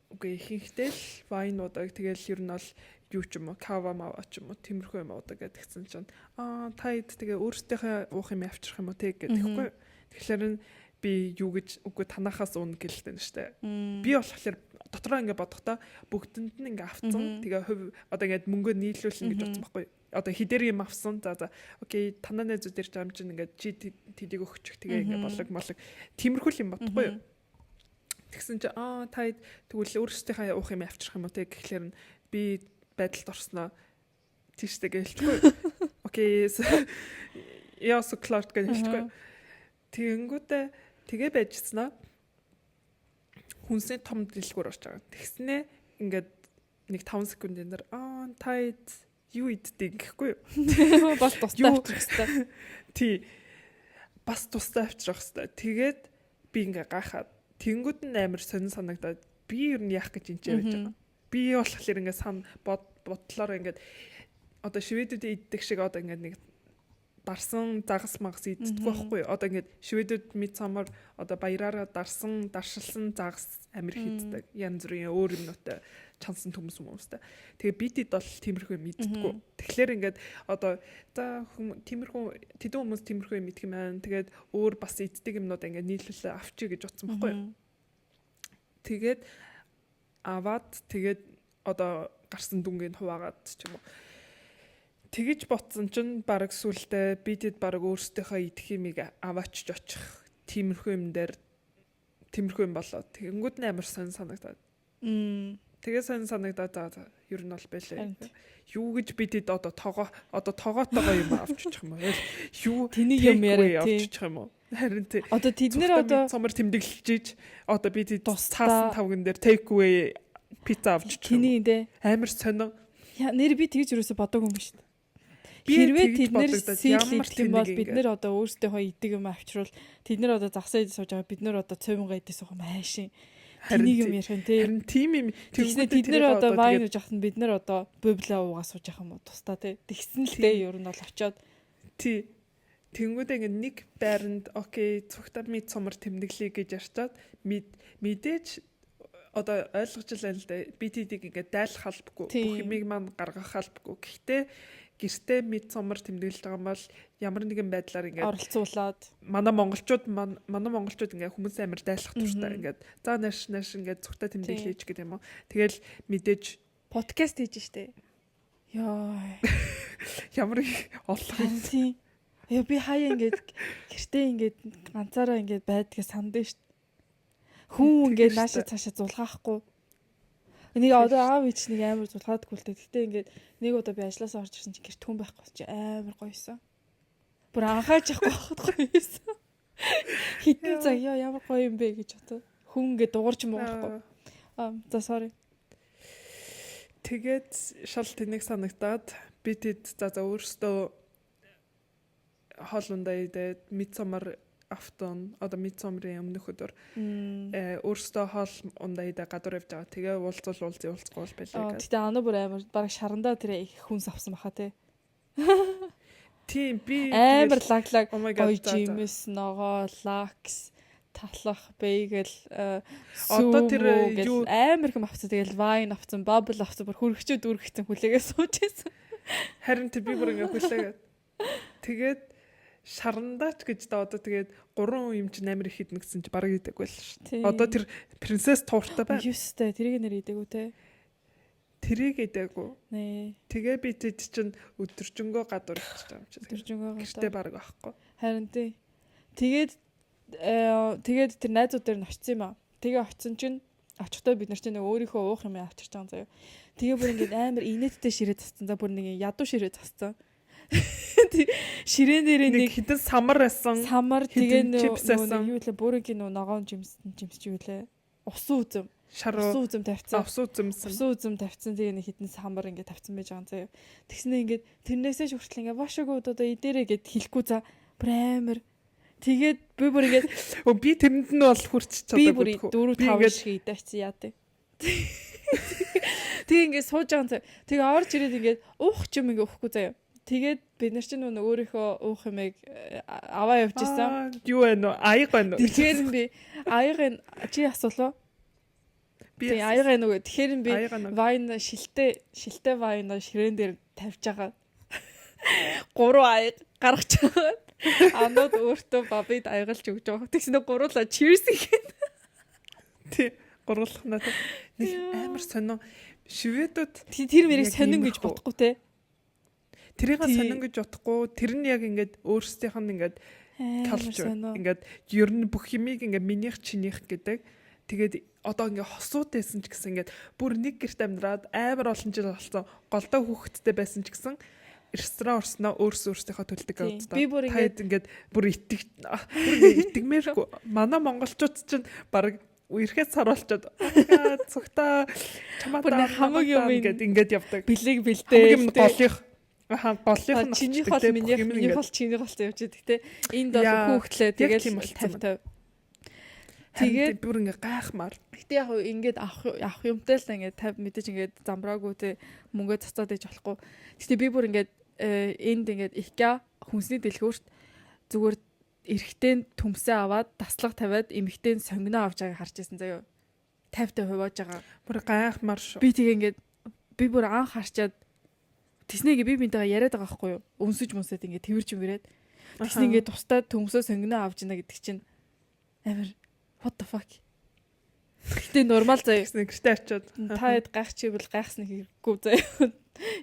үгүй ихэнхдээ л вайнуудаа тэгэл ер нь бол юу ч юм уу кава мава ч юм уу тиймэрхүү юм уудаг гэдгсэн чинь тайд тэгээ өөрсдийнхээ уух юм авчрах юм уу гэхгүй. Тэгэхээр би юу гэж үгүй танахаас уун гэлтэй нь штэ. Би болохоор дотроо ингэ бодохдоо бүгдэнд нь ингэ авцсан. Тэгээ хувь одоо ингэ мөнгөө нийлүүлнэ гэж бодсон байхгүй. Одоо хідэр юм авсан. За окей танаа найзууд ирж байгаа юм чинь ингэ чи тэдийг өгчих тэгээ ингэ болог тиймэрхүү юм бодохгүй юу. Тэгсэн чи тайд тэгвэл өөрсдийнхээ уух юм авчрах юм уу гэхлээр би байдалд орсноо тийштэй гэлчихгүй. Окей. Яа so klart гэж хэлчихгүй. Тэгэнгүүтээ тэгээ байжснаа хүнсээ том дэлгүүр орж байгаа. Тэгснээ ингээд нэг 5 секундын дээр тайд юу иддэг гэхгүй юу? Бас тустай авчрах хэрэгтэй. Тий. Бас тустай авчрах хэрэгтэй. Тэгээд би ингээ гахаад тэнгүүд нь амар сонин санагдаад би ер нь яах гэж энэ ч явж байгаа. Би болохоор ингээ бодлоор ингээд одоо шведүүд иддэг шиг одоо ингээд нэг дарсан загас магас иддэг байхгүй юу? Одоо ингээд шведүүд Midsommar одоо баяраараа даршилсан загас амир хийддэг. Янз бүрийн өөр юмнуудтай чансан хүмүүстэй. Тэгээ бидэд бол тиймэрхүү юм иддэггүй. Тэгэхээр ингээд одоо за тиймэрхүү тэдэн хүмүүс тиймэрхүү юм идэх юм байна. Тэгээд өөр бас иддэг юмнууд ингээд нийлүүлээ авчи гэж утсан байхгүй юу? Тэгээд аваад тэгээд одоо гарсан дүнгийн хуваагаад ч юм уу. Тэгэж ботсон чинь баг сүултээ бидэд баг өөрсдийнхөө идэх юмыг аваачж очих тиймэрхүү юм дээр тиймэрхүү юм болоо. Тэгэнгүүт нь амар сонь санагдаад. Тэгээ сонь санагдаад за ер нь бол байлээ. Юу гэж бидэд одоо тоогоотойгоо юм авчиж юм уу? Юу тэнийг юм яриа авчиж юм уу? Харин тий. Одоо тэднэр одоо Midsommar тэмдэглэж ийж одоо бидэд цаасан тавган дээр take away пицца авчиж юм. Тэний дээ. Амар сонио. Нэр би тэгж юусоо бодоогүй юм шүү дээ. Хэрвээ тэднэр сийл идэх юм бол бид нэр одоо өөрсдийнхөө идэг юм авчруул тэднэр одоо загсаа идэж сууж байгаа бид нэр одоо цовингаа идэж суух юм хайшин тэнийг юм ярих юм тий. Харин тийм юм тэгснэ тэднэр одоо вайн ууж ахын бид нэр одоо бублаа уугаа сууж ах юм уу тусдаа тий. Тэгсэн л дээ ер нь бол очиод тий. Тэнгүүдээ ингэ нэг байранд окей цогтой Midsommar тэмдэглэе гэж ярьчаад мэдээж одоо ойлгож л байна л да. Би тийдийг ингэ дайлах албагүй бүх юмыг маань гаргах албагүй. Гэхдээ гэртээ Midsommar тэмдэглэж байгаа юм бол ямар нэгэн байдлаар ингээд оролцуулаад манай монголчууд ингээд хүмүүс амар дайлах тууштай ингээд за нааш ингээд цогтой тэмдэглэж гэдэг юм уу. Тэгэл мэдээж подкаст хийж штэ. Яа. Ямар их олох юм. Яа би хаяа ингээд гэртээ ингээд ганцаараа ингээд байдгийг сандсан штэ. Хүн ингээд нааша цаашаа зулгаахгүй. Нэг одоо аав ич нэг амар зулгаадгүй л дээ. Гэтэ ингээд нэг удаа би ажилласаа орж ирсэн чинь гэрт хүн байхгүй чи амар гоёсон. Бүр анхаарч явахгүй байхгүй байсан. Хитэн цаг ямар гоё юм бэ гэж бодоо. Хүн ингээд дуурч юм байхгүй. За sorry. Тэгээд шал тэнэг санагтаад би тэд за өөрөөсөө хоолундаа идээд Midsommar автон одоо Midsommar-ийн өмнөх өдөр өөрөөсөө хоол ундаа идэ гадуур явж байгаа. Тэгээ уулзахгүй байлаа. Тэгтээ анаа бүр амар баг шарандаа тэр их хүнс авсан баха те. Тийм би амар лаглаг гоё жимс ногоо лакс талах бейгэл одоо тэр юу амар хэм авцсан. Тэгэл вайн авцсан, бабл авцсан, бүр хөргчөө дүүргэцэн хүлээгээ сууж байсан. Харин тэр би бүр ингээ хүлээгээд тэгээд шарандаач гэж да одоо тэгээд 3 юм чинь амар их идэх гэсэн чи бараг идэггүй л шүү. Одоо тэр принцесс тууртай байна. Юустэй тэрийг нэр идэг үү те. Тэрийг эдээгүй. Нэ. Тэгээ би тэд чинь өдөржингөө гадуур ирчих юм чи. Өдөржингөө Гэртээ баг байхгүй. Харин тий. Тэгээд тэр найзууд дээр нь очсон юм аа. Тэгээ очсон чинь очихдоо бид нар чинь нэг өөрийнхөө уух юм авчирч байгаа заяа. Тэгээ бүр ингээд амар инээдтэй ширээ зассан. За бүр нэг ядуу ширээ зассан. Ширээн дээр Нэг хитэн самар байсан. самар тэгээ чипс байсан. юу лээ бүрийн ногоон жимс юу лээ. Усан үзэм. Шаруу. Усан үзэм тавьсан. Авс үзэмсэн. Усан үзэм тавьсан. Тэгээ нэг хитэн самар ингээд тавьсан байж байгаа заяа. Тэгснээ ингээд тэрнээсээ хүртэл ингээд бошоогоо одоо идэрэ гэд хэлэхгүй за бүр амар. Тэгээд би бүр ингээд Би тэрэнд нь бол хүрч би бүр чадаагүй. 4 5 шиг идээвчсэн яа тий. Тэгээ ингээд сууж байгаа. Тэгээ орж ирээд ингээд уух ч юм ингээд уухгүй заяа. Тэгээд бид нар чинь нөгөө өөрийнхөө уух юмыг аваа явж исэн. Юу вэ нөө? Аяг байна уу? Тэгэхээр би аягийн чи асуулаа. Би аягаа нөгөө тэгэхээр би аяга нэг. вайн шилтэй вайн ширээн дээр тавьж байгаа. 3 аяг гаргаж байгаа. Анууд өөртөө бабид аягалж өгч байгаа. Тэгснэ гуруула cheers гэх. Тий. Гурлах надад нэг амар сонио. Шведүүд Тэр мэрийг Яг сонин гэж иймэрхүү. бодохгүй те. тэрийг Тий. сонин гэж бодохгүй. Тэр нь яг ингээд өөрсдийнх нь ингээд culture. Сонио. Ингээд ер нь бүх юмыг ингээд минийх чинийх гэдэг. Тэгээд одоо ингээ хосууд байсан ч гэсэн ингээд бүр нэг гэрт амьдраад амар олон жил болсон. Голдоо хүүхэдтэй байсан ч гэсэн ресторан орсноо өөрсдийнхөө төлдөг авдаг. Би бүр ингээд бүр итгэмээргүй. Манай монголчууд чинь баг үерхэд сар болчоод цогтаа чамаа хамаг юм ингээд явдаг. бэлэг Хамаг юм бэлдээ. голынх нь чинийх бол минийх бол чинийх бол явж идэг те. Энд бол хүүхдлээ яг тэгэл тийм болсон 50-50. Тэгээд бүр ингээ гайхмаар. Гэтэ яг ингээд авах юмтай л ингээд 50 мэдээж ингээд замбраагүй те мөнгөө цацаад иж болохгүй. Гэтэ би бүр ингээд энд ингээд IKEA хүнсний дэлгүүрт зүгээр эрэгтэй төмсөө аваад таслага тавиад эмэгтэй сонгиноо авч байгааг харж байсан заяа. 50-50 хувааж байгаа. Бүр гайхмаар шүү. Би тэгээ ингээд би бүр анх харчаад тэснэгээ би бинтэйгээ яриад байгаа байхгүй юу? Өнсөж мөсөд ингээд тэрвэрч өнгөрөөд. Тэснэ ингээд тусдаа төмсөө сонгиноо авч ийна гэдэг чинь амар what the fuck. Гэтэ нормал заяа. Гэснэ гэртээ очиод Та хэд гайхчихвэл гайхсны хэрэггүй заяа.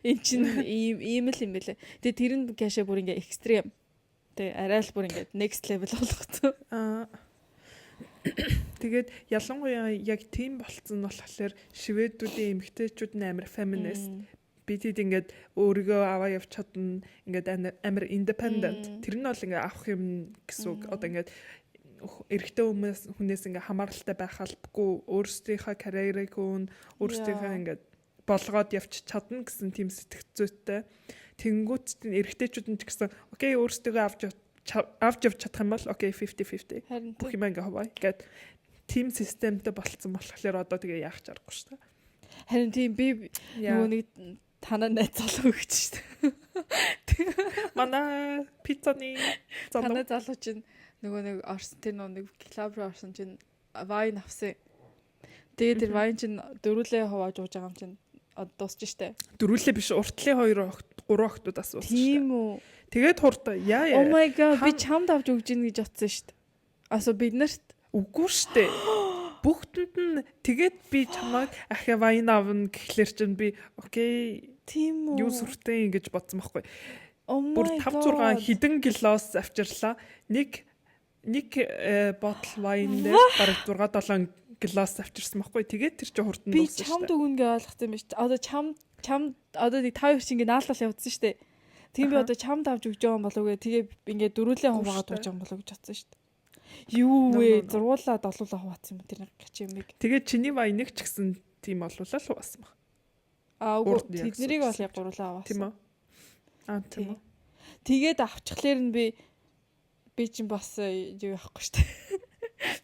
Энд чинь ийм л юм бэлээ. Тэгээ тэр нь кэшэ бүр ингээ экстрем. Тэгээ арай л бүр ингээ next level болгоцсон. Тэгээд ялангуяа яг тийм болцсон нь болохоор шведүүдийн эмэгтэйчүүд нь амар feminist. Бид ингээд өөрийгөө аваа явж чадна. Ингээд амар independent. Тэр нь бол ингээ авах юм гэсэн үг. Одоо ингээд эрэгтэй хүнээс ингээ хамааралтай байх албагүй. Өөрсдийнхөө карьерийг өөрсдийнхөө ингээд болгоод явж чадна гэсэн тийм сэтгэцөөтэй. Тэнгүүт чинь эрэгтэйчүүд нь ч гэсэн окей өөрсдөө авч явж чадах юм бол окей 50-50. Бүх юм ингээ хаваа. Ингээд тим системтэй болцсон болохоор одоо тэгээ яах ч аргагүй шүү дээ. Харин тийм би нөгөө нэг танаа найз залуу гэж шүү дээ. Манай пиццаны Танаа залуу чинь нөгөө нэг орсон тэр нэг клуб руу орсон чинь вайн авсан. Тэгээд тэр вайн чинь дөрүлээ хувааж ууж байгаа юм чинь дуусч штэ. Дөрүлээ биш уртлын 2 3 октод асуусан шүү. Тийм үү. Тэгээд хурд яа. Oh my god би чамд авч өгж ийн гэж бодсон штэ. Асуу бид нарт үгүй штэ. Бүгдэнд нь тэгээд би чамайг ахиа вайн авна гэхлээр чинь би окей тийм үү. юу сүртэй ингэж бодсон байхгүй. Oh Бүр my 5 6 хідэн гилоос авчирлаа. Нэг ботл вайн дээр бараг 6 7 гласс авчирсан байхгүй. Тэгээд тэр чинь хурдан би дууссан шүү. чамд өгнөгөө ойлгосон юм шүү. Одоо чам одоо нэг 5 2 ингээ наалал явуулсан шүү дээ. Тийм би одоо чамд авч өгч байгаа юм болов уу гээ. Тэгээ ингээ дөрүүлээ хуваагаад өгч байгаа юм болов уу гэж бодсон шүү. Юу вэ? Зургуулаа долуулаа хуваацсан юм тэр гачи юмыг. Тэгээд чиний вайныг ч гэсэн тийм олуулаа л хуваасан баг. Үгүй тэднийг бол яг гурлаа аваасан. Тийм үү? Тийм үү. Тэгээд авчихлаар нь би чинь бас юу яахгүй шүү дээ.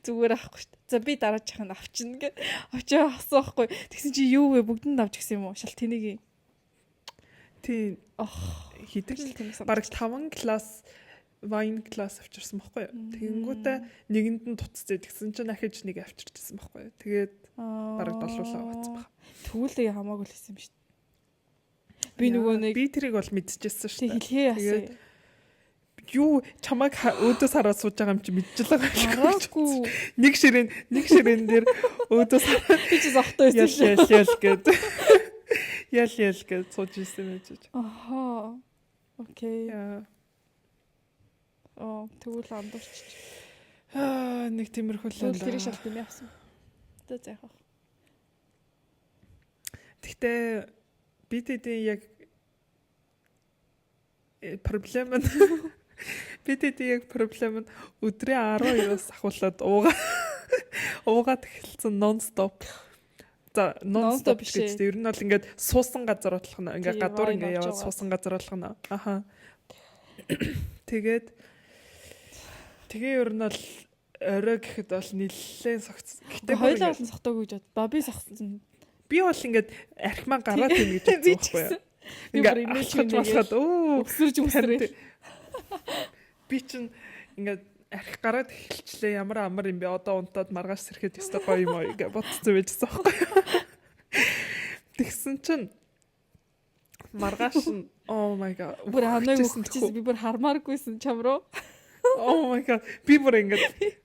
Зүгээр авахгүй шүү дээ. За би дараачих нь авчина гэд очоо асуухгүй. Тэгсэн чи юу вэ? Бүгдэнд авч гисэн юм уу? Шал тэнийг. Тийм. Хэдэг бараг 5 класс вайн класс авчирсан байхгүй юу? Тэгэнгүүтээ нэгэнд нь туццээ тэгсэн чинь ахиж нэг авчирчихсан байхгүй юу? Тэгээд бараг долуулаа аваацсан баг. Түүлээ хамаагүй л хийсэн юм шүү дээ. Би нөгөө нэг би тэрийг бол мэдчихсэн шүү дээ. Хэлхээ яасан. Юу чамайг өөдөөс хараад сууж байгаа юм чи мэдчихлээ гараагүй. Нэг ширээн дээр өөдөөс би ч зогтой байсан ял гэд. Ял гэж сууж ирсэн байж. Аха. Окей. Яа. Тэгвэл андуурч. Нэг тиймэрхүү л Тэгвэл тэрийг шалт юм яасан. Тэ заах. Гэхдээ бид эдийн яг проблем нь бид эдийн яг проблем нь өдрийн 12-оос ахуулаад уугаад эхэлсэн нон-стоп. За нон-стоп гэж ер нь бол ингээд суусан газар болгоно. Ингээд гадуур ингээд яваад суусан газар болгоно. Аха. Тэгээ ер нь бол орой гэхэд бол нэлээд согц. Гэтэ хоёулаа олон сохтойг гэж бод. Баби сохсон. Би бол ингээд архимаа гараад юм гэж бодсон байхгүй юу? Ингээд имиж болоход өсөрж өсрөө. Би чинь ингээд архи гараад эхэлчлээ. Ямар амар юм бэ? Одоо унтаад маргааш сэрхэд өстой гоё юм аа гэж бодсон байжсан байхгүй юу? Тэгсэн чинь маргааш нь oh my god. Бүр ханаг өгчихсэн. Би бүр хармааргүйсэн чам руу. Oh my god. Би бүр ингээд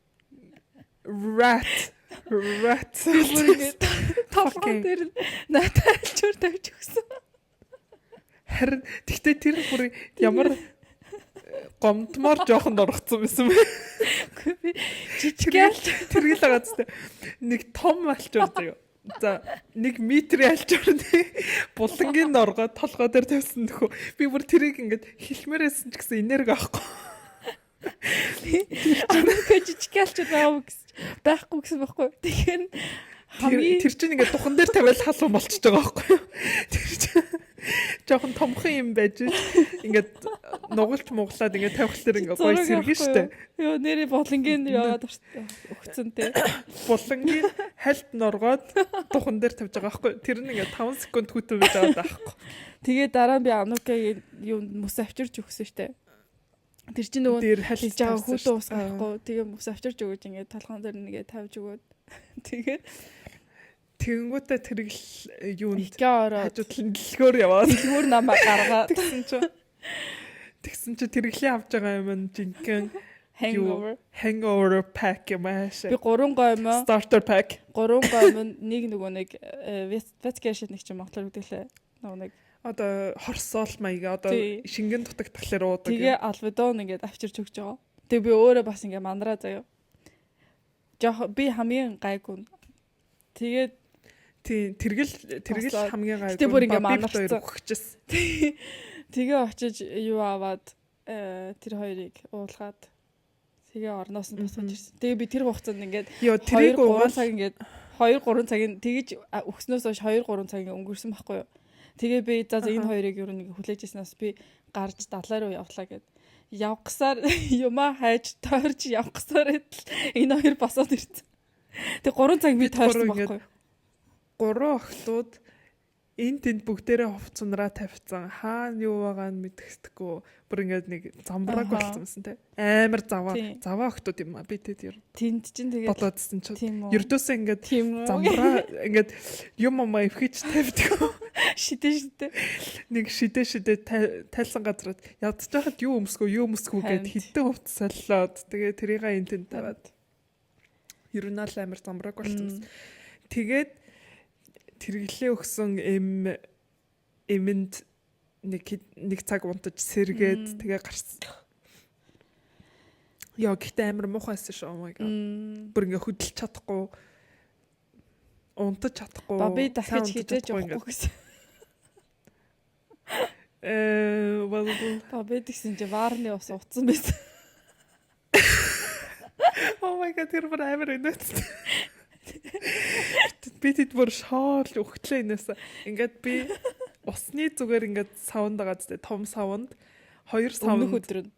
rat бүр ингээд толгой дээр наталчур тавьж өгсөн. Харин тэгтээ тэр бүр ямар гомдмоор жоохон оргцсон байсан бэ? Үгүй би жижигэл тэргэл байгаа зү. Нэг том алчуур заяа. За 1 метрийн алчуур нэ. Булангийн оргоо толгой дээр тавьсан нөхөө. Би бүр тэрийг ингээд хэлмээрсэн ч гэсэн энерги авахгүй. Амка жижигэл байхгүй гэсэн байхгүй. Тэгэхээр тэр чинь ингээд духан дээр тавиал халуун болчихж байгаа байхгүй юу? Тэр чинь жоохон томхон юм байж ингээд нугалж муглаад ингээд тавих тэр ингээд гоё сэргэн штэ. Йоо нэрээ болонгийн яваад өгцөн те. Булангийн хальт норгоод духан дээр тавьж байгаа байхгүй юу? Тэр нь ингээд 5 секунд хүтэн байж байгаа байхгүй. Тэгээ дараа би Анукагийн юм мөс авчирч өгсөн штэ. Тэр чинь нөгөө дээр халж байгаа хүүтэн уусгахгүй. Тэгээ мөс авчирч өгөөж ингээд толгоон дээр нэгээ тавьж өгөөд. Тэгээ тэгэнгүүтээ тэргэл юунд хажуудлын дэлгөөр яваад дэлгөөр намаа гаргаад тэгсэн чи тэрглээ авч байгаа юм нь жинхэнэ hangover pack юм ааш. Би 3 гоймо starter pack 3 гоймо нэг веткэшэт нэг чинь монголоор үгэлээ. Нэг одоо хорсоол маяга одоо шингэн дутагдахлаар уудаг. Тэгээ алведон ингээд авчирч өгч байгаа. Тэгээ би өөрөө бас ингээд мандраа заяа. Жоо би хамгийн гайгүй. Тэгээд тэргэл хамгийн гайгүй. Тэгээ бүр ингээ манарцсан. Тэгээ очиж юу аваад тэр хоёрыг уулгаад тэгээ орноос нь босгож ирсэн. Тэгээ би тэр хугацаанд ингээд 2-3 цаг ингээд 2-3 цагийн тэгэж өгснөөс хойш 2-3 цаг ингээд өнгөрсөн байхгүй юу. Тэгээ би за энэ хоёрыг юу нэг хүлээжсэнээс би гарч далай руу явлаа гэд. Явгасаар юмаа хайж тойрч явгасаар энэ хоёр босоод ирсэн. Тэгээ 3 цаг би тойрсон байхгүй юу. 3 охтууд энэ тэнд бүгдээрээ хувцсанараа тавьсан. Хаана юу байгаа нь мэдгэсдэггүй. Бүр ингээд нэг замбрааг болцсон те. Амар заваа охтууд юм а. Би тэд ер. Тэнд чинь тэгээд бодоодсэн ч. Ердөөсөө ингээд замбраа ингээд юм амаа өвхөж тавьдаг. Шидэ. Нэг шидэ тайлсан газарт ядж байхад юу өмсгөө гэд хитэн хувц солиод тэгээ тэрийгээ энэ тэнд таваад. Ер нь л амар замбрааг болцсон. Тэгээд тэрглээ өгсөн эмэнд нэг цаг унтаж сэргээд тэгээ гарсан. Яа гэхдээ амар муухайсэн шүү. Oh my god. Бүр ингээ хөдөлж чадахгүй. Унтаж чадахгүй. Баби дахиж хизээж явахгүй гэсэн. Баби гэсэн чи ваарны ус утсан байсан. Oh my god тэр бүр амар өнөц. Би тэд бүр шоол өгтлээ энэс. Ингээд би усны зүгээр ингээд савнд байгаа зү том савнд 2 савнд өдрөнд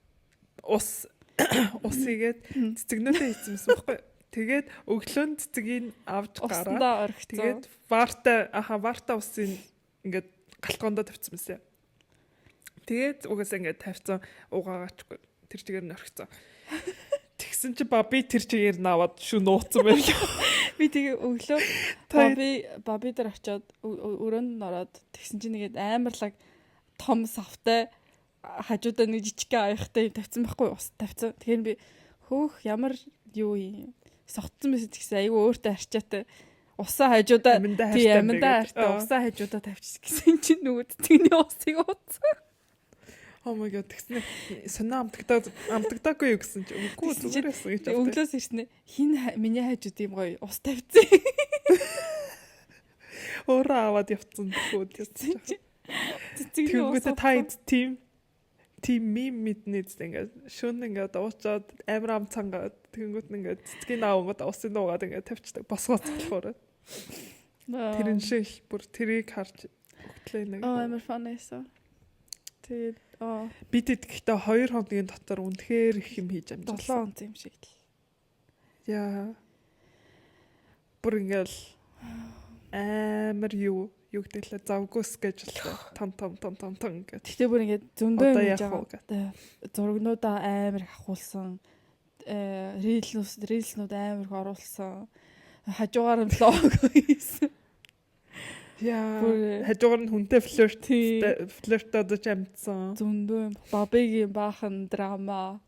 ус игээд цэцэгнүүдээ хийсэн байхгүй. Тэгээд өглөө цэцгийг авч гараад тэгээд варта усын ингээд галкоондоо тавьсан байсан. Тэгээд угаасаа ингээд тавьсан угаагачгүй тэр чигээр нь орхицсан. Тэгсэн чи баби тэр чигээр наваад шүн нууцсан байлаа. Би тэгээ өглөө баби дээр очиод өрөөнд нь ороод тэгсэн чи нэгэд амарлаг том савтай хажуудаа нэг жижигхэн аяхтай тавьсан байхгүй ус тавьсан. Тэгэхээр би хөөх ямар юу юм согтсон байсан гэсэн айгүй өөртөө арчаатай Усаа хажуудаа аминдаа хайртай усаа хажуудаа тавьчих гэсэн чинь нөгөө цэцгийн усыг ууцсан. Oh my god тэгснэ сонио амтагдаагүй юу гэсэн чи үгүй зүгээр байсан гэж бодсон. Өглөөс ирснэ хин миний хажууд юм гоё ус тавьсан. Өөрөө аваад явцсан төгөөд явцсан. Тэгэнгүүтээ тайд тим мим мэднэ ингээд шүн ингээд уучаад амар ам цангаад тэгэнгүүт ингээд цэцгийн аавгад усын дуугаад ингээд тавьчихдаг босгооц болохоор. Тэрэн шиг бүр тэрийг харж өгтлээ нэг. Амар фанайсан. Тэгээд бид гэхдээ 2 хоногийн дотор үнэхээр их юм хийж амжуулсан. 7 хоног юм шиг л. Яа. Бүр ингээл амар юу гэдэлээ завгүйс гэж л том гэж. Тэгтээ бүр ингээд зөндөө юм жаа. Зургнуудаа амар ахуулсан. Рилснүүд амар их оруулсан. Хажуугаар нь лого хийсэн. Яа. Хажуугаар нь хүнтэй флиртодож амтсан. Зөндөө юм. Бабигийн баахан драма.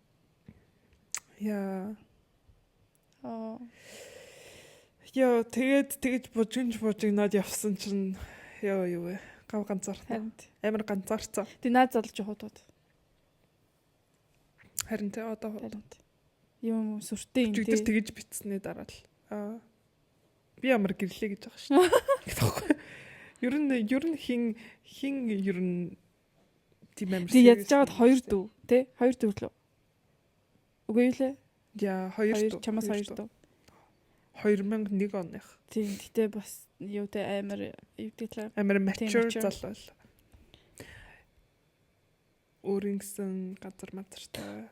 Яа. Яа тэгэж бужигнаад явсан чинь яа юу вэ? Гав ганцаарсан. Амар ганцаарсан. Тэ наад залж хуудууд. Харин тэ одоо юм сүртэй юм тий. Тэгэж битсний дараа л би ямар гэрлээ гэж байгаа шүү. Ер нь хин ер нь тийм амар. Тэг ядж байгаад 2 дүү тий? 2 дүү лөө. Үгүй юу лээ? Яа 2 дүү. Чамаас 2 дүү. 2001 оных. Тийм гэтээ бас юутай амар юу гэвэл амар mature залуу л. Өөрөнгөсөн газар мазартай.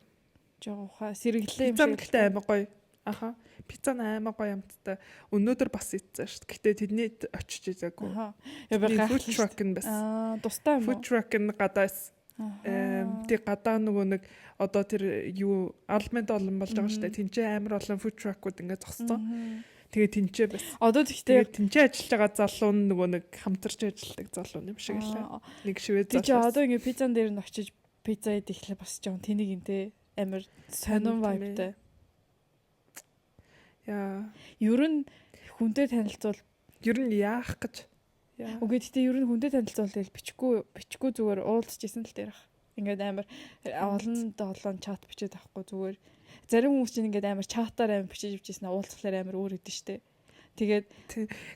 Жогоохаа сэргэлээ юм шиг. Гэтээ амар гоё. Аха. Пицца амар гоё амттай. Өнөөдөр бас ийцсэн шүү дээ. Гэтээ тэдний очиж изаагүй. Аха. Яа food truck нь бас. Тустай юм уу? Food truck нь гадаас. Тэг гадаа нөгөө нэг одоо тэр юу алмент олон болж байгаа шүү дээ. Тинчээ амар олон food truck-ууд ингээд зогссон. Тэгээ тинчээ бас. Одоо тэгтээ тинчээ ажиллаж байгаа залуу нь нөгөө нэг хамтарч ажилладаг залуу юм шиг лээ. Нэг шивэд залуу. Тэг одоо ингээд пиццан дээр нь очиж пицца идэхлээр бас жоон тэнийг юм те. Амар сонирн vibeтай. Яа. Ер нь хүнтэй танилцвал ер нь яах гэж. Үгүй гэхдээ ер нь хүнтэй танилцвал тэгэл бичихгүй зүгээр уулзчихсан л дээр ах. Ингээд амар олон чат бичээд авахгүй зүгээр. Зарим хүмүүс чинь ингээд амар чатаар амар бичиж ивчээснэ уулзахлаар амар өөр идэв штэ. Тэгээд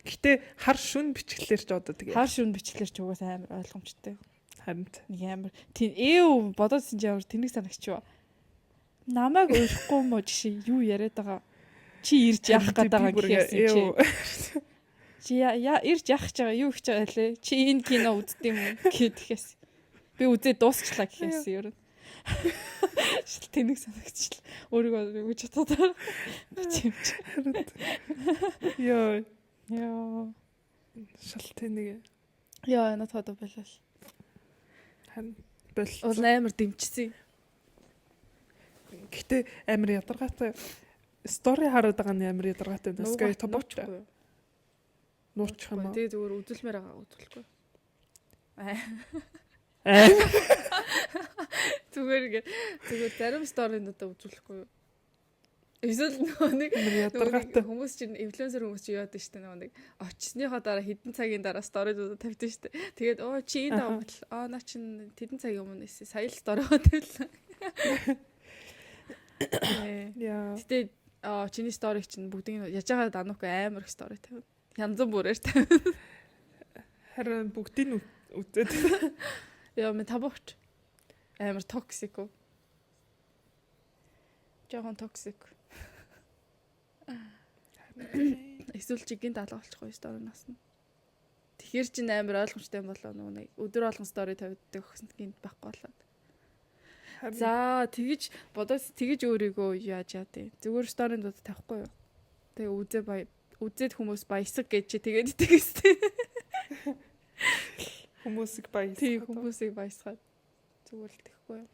гэхдээ хар шүн бичгэлээр ч одоо тэгээд хар шүн бичгэлээр ч угаас амар ойлгомжтой. Харин нэг амар тийм бодоодсэн чи ямар тэнэг санагч юу. Намайг ойлгохгүй юм уу жишээ юу яриад байгаа. Чи ирж яах гээд байгаа гэхээсэн чи. Чи ирж яах гэж байгаа юу гэж байгаа лээ. Чи энэ кино үздэг юм уу гэхээс. Би үзээ дуусчлаа гэхээс ер нь. Шил тэнэг санагчлаа. Өөрийгөө үгүй чадаад бичимч. Яа. Шил тэнэг. Яа надад болол. Хан бол. Амар дэмчсэн. Гэтэ амар ядаргаатай стори хараад байгаа нь амар ядаргаатай байна. Скай тобоч. Нуучих юм аа. Тэгээ зүгээр үзүүлмээр байгаа үзүүлэхгүй. Зүгээр зарим сторинуудаа үзүүлэхгүй юу? Эсвэл нэг ядаргаатай хүмүүс чинь инфлюенсер хүмүүс чинь яадаг штэ нэг очсныхоо дараа хэдэн цагийн дараа сторидуудаа тавьдаг штэ. Тэгээд чи энэ давтал наа чин хэдэн цагийн өмнө эсэ сая л сторигоо тавьлаа. Яа. Гэтэ чиний сториг чинь бүгдийг яаж байгаа дануук амар их стори тавина. Янзан бүрээр тавина. Харин бүгдийг үзээд. Яа мэ табогч. Амар токсик уу. Жохон токсик. Эсвэл чигийн даалга болчихгүй сторинаас нь. Тэгэхэр чинь амар ойлгомжтой юм болоо нөгөө нэг өдөр болгон стори тавьдаг гинт байхгүй болоод. За тэгэж бодож тэгэж өөрийгөө яаж яа дээ. Зүгээр сторинд тавихгүй юу. Тэгээ үзээд хүмүүс баясаг гэж чи тэгээд итгэжтэй. Хүмүүсийг баясгаад. Тий хүмүүсийг баясгаад зүгээр л тэхгүй юу.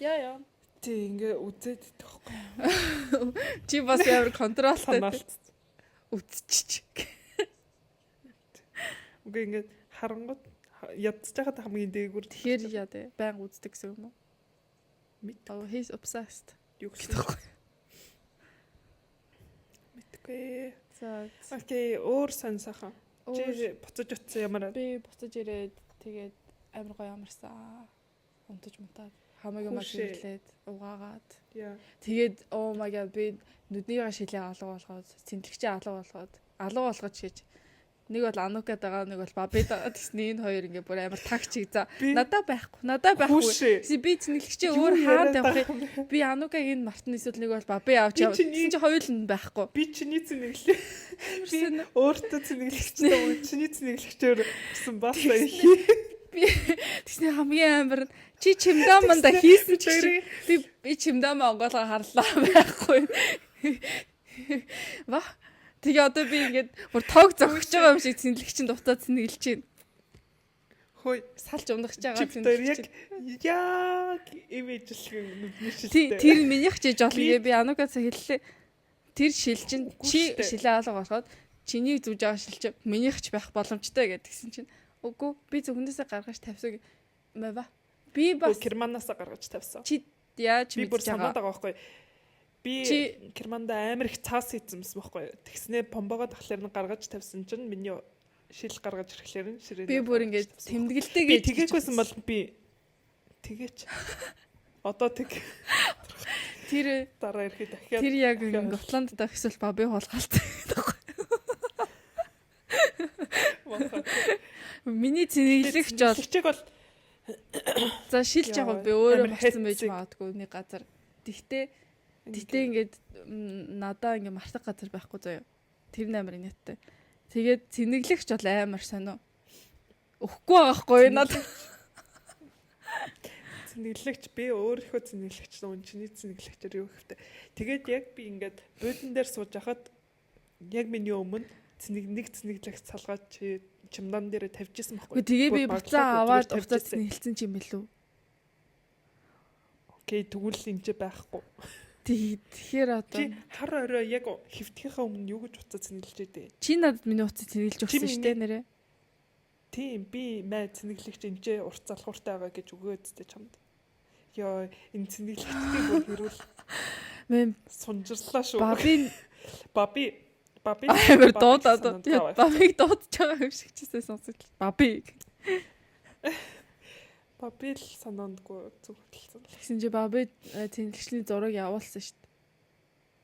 Яа. Тий ингээ үзээд итгэхгүй. Чи бас ямар контролтой үзчих. Үгүй ингээ харангууд ядж байгаад хамгийн дээгүүр тэгэхээр яа дээ баян үздэг гэсэн юм уу? He's obsessed. Юу гэж хэлэх вэ? Окей. За Окей, өөр сонь сайхан. өөр Чи буцаж утсан ямар би буцаж ирээд тэгээд амар гоё амарсан. Унтаж мутаад хамаагүй маш Хүүшээ. ирлээд угаагаад яа. тэгээд oh my god би нүднийгээ шилээ алга болгоод цэнгэлэгчээ алга болгоод шиж нэг бол Анукад байгаа нэг бол Бабид байгаа гэсний энэ хоёр ингээ бүр амар тагчиг за надад байхгүй Хүүшээ. гэсэн би цэнгэлэгчээ өөр хаан тавих би Анукаг энэ мартны эсвэл нэг бол Баби авч яваа гэсэн чи хоёул нь байхгүй Би чиний цэнэглээ. Би өөртөө цэнэглэгчтэй чиний цэнэглэгчээр гэсэн баста их. тэгсний хамгийн амар чи чимдаманда хийсэн чи би чимдам онгоолгоо харлаа байхгүй ва тэгээ одоо би ингээд бүр тоог зогсож байгаа юм шиг цэнгэлэгчин дутаад цэнгэлж чинь Хөөе, салж ундагч байгаа цэнгэлэгч яг имижлэг нүдний шилтэй. тэр минийх чиж олгоо би Анукаас хэллээ тэр шилжин чи шилээ алга болоход чиний зүж байгаа шилж минийх ч байх боломжтой гэдгсэн чинь үгүй би зөвхнөөсөө гаргаж тавьсан мава би бас Германаас гаргаж тавьсан. чи яаж би бүр мэдж санаад байгаа байгаа байхгүй. Би Германда амар их цаас хийсэн юмсан байхгүй. Тэгснээ помбогоо тахлаар нь гаргаж тавьсан чинь миний шил гаргаж ирэхлээр нь ширээ. би бүр ингээд тэмдэглэлтэй би гэж тэгээхгүйсэн бол би тэгээч. Одоо тэг тэр дараа ирэхэд дахиад тэр яг Готланд дах эсвэл Баби хулгаалтай байхгүй. Миний цэнэглэгч бол чиг бол за шилж яг би өөрөө марсан байж магадгүй нэг газар. Тэгтээ ингээд надаа ингээ мартах газар байхгүй заяа. Тэр амар инээдтэй. Тэгээд цэнэглэгч бол амар сонио. Өгөхгүй байхгүй надад. цэнэглэгч би өөрийнхөө цэнэглэгч нүүн чиний цэнэглэгчээр юу гэвтэй. Тэгээд яг би ингээд буудан дээр сууж хахад яг миний өмнө нэг цэнэглэгч салгаад чимдан дээр тавьчихсан байхгүй. Тэгээ би буцаа аваад уцаа цэнэглсэн юм билүү. Окей, тэгвэл энэ ч байхгүй. Тэгэхээр одоо чи хар орой яг хэвтгэхээ өмнө юу гэж уцаа цэнэглэж байдэ? Чи надад миний уцаа цэнэглэж өгсөн шүү дээ нэрэ. Тийм би маа цэнэглэгч энэ урт залхууртай байгаа гэж өгөөд зэ чамд. Йоо энэ цэнэглэгчдийг бүр хэрүүл мен сунжирлаа шүү. Баби амар дуудаад Бабиг дуудаж байгаа юм шиг чийсэн сонсож. Баби л санаандгүй зүгтэлсэн. Тэгсэн чи Баби цэнгэлчний зураг явуулсан шүү дээ.